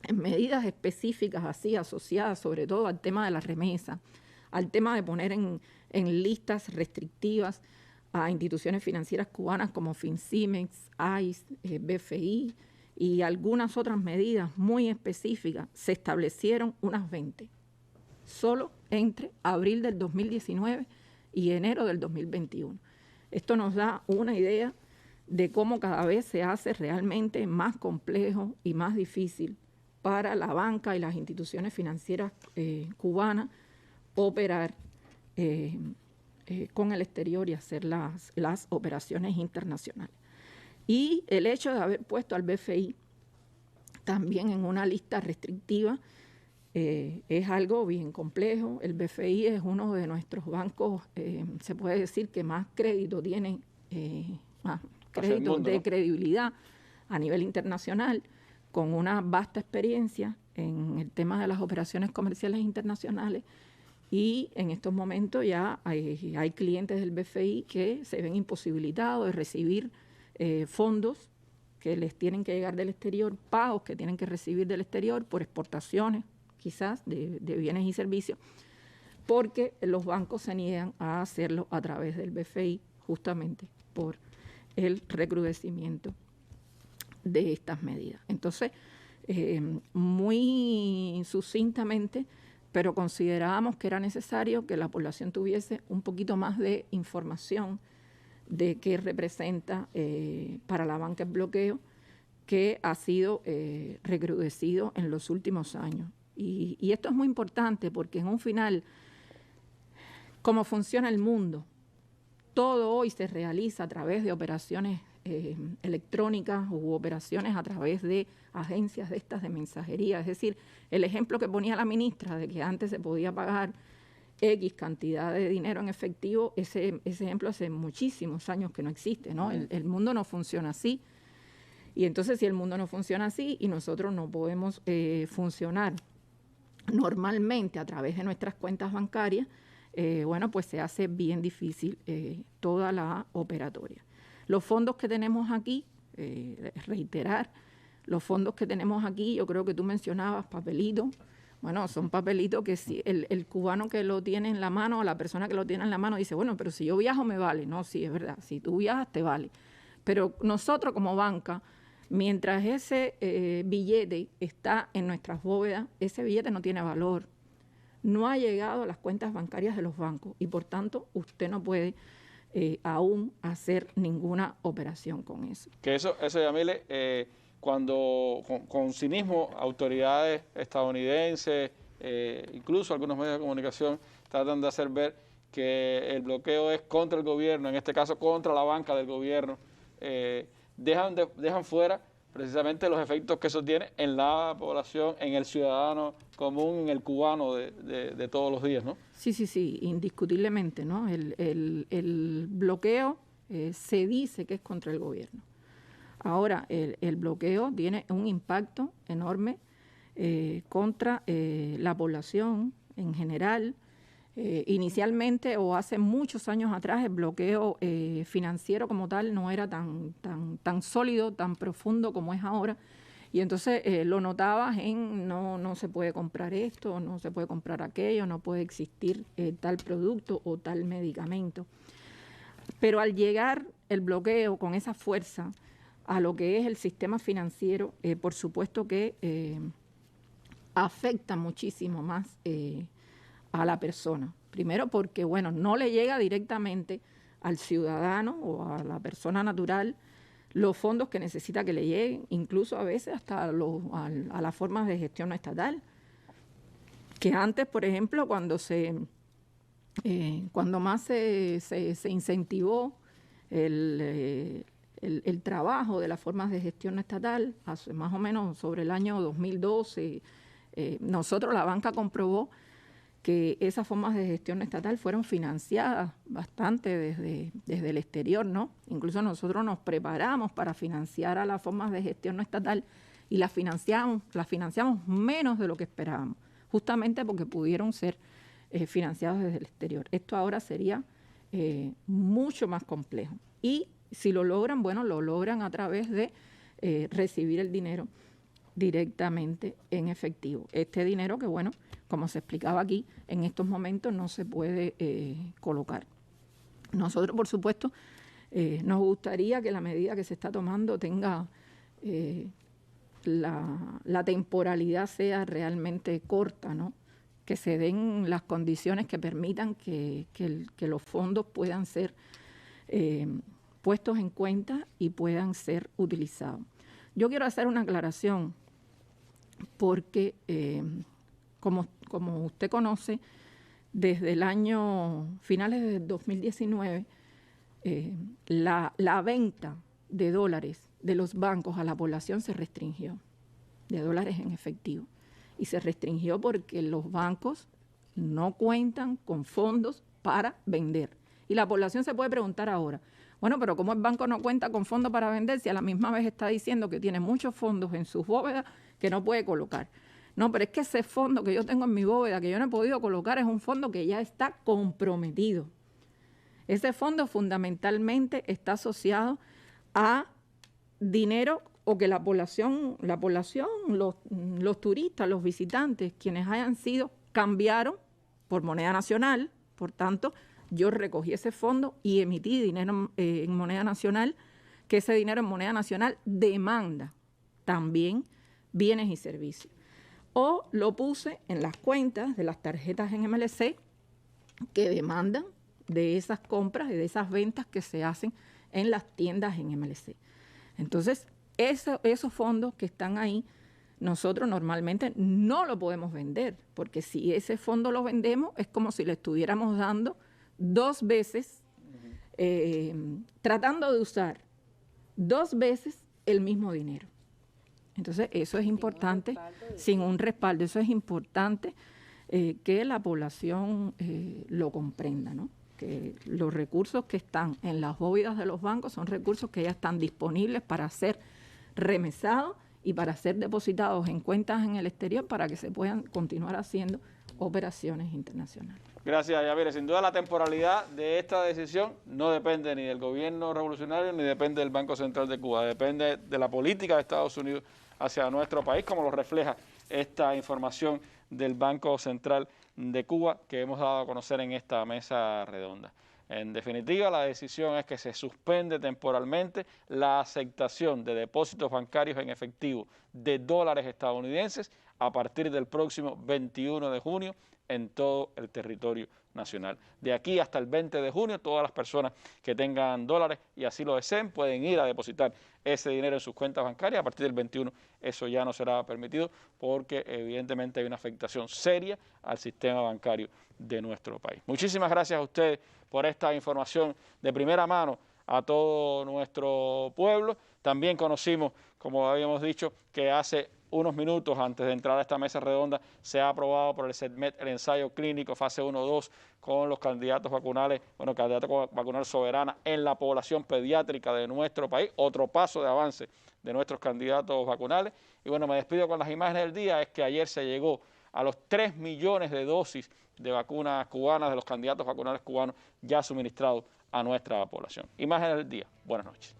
[SPEAKER 9] en medidas específicas así asociadas sobre todo al tema de la remesa, al tema de poner en listas restrictivas a instituciones financieras cubanas como Fincimex, ICE, BFI y algunas otras medidas muy específicas, se establecieron unas 20, solo entre abril del 2019 y enero del 2021. Esto nos da una idea de cómo cada vez se hace realmente más complejo y más difícil para la banca y las instituciones financieras cubanas operar con el exterior y hacer las operaciones internacionales. Y el hecho de haber puesto al BFI también en una lista restrictiva es algo bien complejo. El BFI es uno de nuestros bancos, se puede decir que más crédito tiene, más créditos de credibilidad a nivel internacional, con una vasta experiencia en el tema de las operaciones comerciales internacionales, y en estos momentos ya hay clientes del BFI que se ven imposibilitados de recibir fondos que les tienen que llegar del exterior, pagos que tienen que recibir del exterior por exportaciones quizás de bienes y servicios, porque los bancos se niegan a hacerlo a través del BFI justamente por el recrudecimiento de estas medidas. Entonces, muy sucintamente, pero considerábamos que era necesario que la población tuviese un poquito más de información de qué representa para la banca el bloqueo, que ha sido recrudecido en los últimos años. Y esto es muy importante porque en un final, cómo funciona el mundo, todo hoy se realiza a través de operaciones electrónicas u operaciones a través de agencias de estas de mensajería. Es decir, el ejemplo que ponía la ministra de que antes se podía pagar X cantidad de dinero en efectivo, ese ejemplo hace muchísimos años que no existe, ¿no? El mundo no funciona así. Y entonces, si el mundo no funciona así y nosotros no podemos funcionar normalmente a través de nuestras cuentas bancarias, bueno, pues se hace bien difícil toda la operatoria. Los fondos que tenemos aquí, reiterar, los fondos que tenemos aquí, yo creo que tú mencionabas papelitos. Bueno, son papelitos que si el cubano que lo tiene en la mano, o la persona que lo tiene en la mano dice, bueno, pero si yo viajo me vale. No, sí, es verdad, si tú viajas te vale. Pero nosotros como banca, mientras ese billete está en nuestras bóvedas, ese billete no tiene valor. No ha llegado a las cuentas bancarias de los bancos y por tanto usted no puede aún hacer ninguna operación con eso.
[SPEAKER 1] Que eso Yamile, cuando con cinismo autoridades estadounidenses, incluso algunos medios de comunicación, tratan de hacer ver que el bloqueo es contra el gobierno, en este caso contra la banca del gobierno, dejan fuera precisamente los efectos que eso tiene en la población, en el ciudadano común, en el cubano de todos los días, ¿no?
[SPEAKER 9] Sí, indiscutiblemente, ¿no? El bloqueo se dice que es contra el gobierno. Ahora, el bloqueo tiene un impacto enorme contra la población en general. Inicialmente o hace muchos años atrás el bloqueo financiero como tal no era tan sólido, tan profundo como es ahora, Y entonces lo notabas en no se puede comprar esto, no se puede comprar aquello, no puede existir tal producto o tal medicamento. Pero al llegar el bloqueo con esa fuerza a lo que es el sistema financiero, por supuesto que afecta muchísimo más a la persona. Primero porque, bueno, no le llega directamente al ciudadano o a la persona natural los fondos que necesita que le lleguen, incluso a veces hasta a las formas de gestión estatal. Que antes, por ejemplo, cuando más se incentivó el trabajo de las formas de gestión estatal, hace más o menos sobre el año 2012, nosotros, la banca, comprobó que esas formas de gestión estatal fueron financiadas bastante desde el exterior, ¿no? Incluso nosotros nos preparamos para financiar a las formas de gestión estatal y las financiamos menos de lo que esperábamos, justamente porque pudieron ser financiados desde el exterior. Esto ahora sería mucho más complejo. Y si lo logran, bueno, lo logran a través de recibir el dinero directamente en efectivo. Este dinero que, bueno, como se explicaba aquí, en estos momentos no se puede colocar. Nosotros, por supuesto, nos gustaría que la medida que se está tomando tenga la temporalidad sea realmente corta, ¿no? Que se den las condiciones que permitan que los fondos puedan ser puestos en cuenta y puedan ser utilizados. Yo quiero hacer una aclaración porque, como usted conoce, desde el año finales de 2019, la venta de dólares de los bancos a la población se restringió, de dólares en efectivo. Y se restringió porque los bancos no cuentan con fondos para vender. Y la población se puede preguntar ahora, bueno, pero ¿cómo el banco no cuenta con fondos para vender si a la misma vez está diciendo que tiene muchos fondos en sus bóvedas que no puede colocar? No, pero es que ese fondo que yo tengo en mi bóveda, que yo no he podido colocar, es un fondo que ya está comprometido. Ese fondo fundamentalmente está asociado a dinero o que la población, los turistas, los visitantes, quienes hayan sido, cambiaron por moneda nacional. Por tanto, yo recogí ese fondo y emití dinero en moneda nacional, que ese dinero en moneda nacional demanda también bienes y servicios. O lo puse en las cuentas de las tarjetas en MLC que demandan de esas compras y de esas ventas que se hacen en las tiendas en MLC. Entonces, esos fondos que están ahí, nosotros normalmente no lo podemos vender, porque si ese fondo lo vendemos es como si le estuviéramos dando dos veces, tratando de usar dos veces el mismo dinero. Entonces, eso es importante, sin un respaldo, eso es importante que la población lo comprenda, ¿no? Que los recursos que están en las bóvedas de los bancos son recursos que ya están disponibles para ser remesados y para ser depositados en cuentas en el exterior para que se puedan continuar haciendo operaciones internacionales.
[SPEAKER 1] Gracias, Yamile. Sin duda la temporalidad de esta decisión no depende ni del gobierno revolucionario ni depende del Banco Central de Cuba, depende de la política de Estados Unidos hacia nuestro país, como lo refleja esta información del Banco Central de Cuba que hemos dado a conocer en esta mesa redonda. En definitiva, la decisión es que se suspende temporalmente la aceptación de depósitos bancarios en efectivo de dólares estadounidenses a partir del próximo 21 de junio en todo el territorio nacional. De aquí hasta el 20 de junio, todas las personas que tengan dólares y así lo deseen pueden ir a depositar ese dinero en sus cuentas bancarias. A partir del 21 eso ya no será permitido porque evidentemente hay una afectación seria al sistema bancario de nuestro país. Muchísimas gracias a ustedes por esta información de primera mano a todo nuestro pueblo. También conocimos, como habíamos dicho, que hace unos minutos antes de entrar a esta mesa redonda se ha aprobado por el CEDMET el ensayo clínico fase 1-2 con los candidatos vacunales, candidatos vacunales soberanas en la población pediátrica de nuestro país, otro paso de avance de nuestros candidatos vacunales. Y bueno, me despido con las imágenes del día, es que ayer se llegó a los 3 millones de dosis de vacunas cubanas, de los candidatos vacunales cubanos ya suministrados a nuestra población. Imágenes del día. Buenas noches.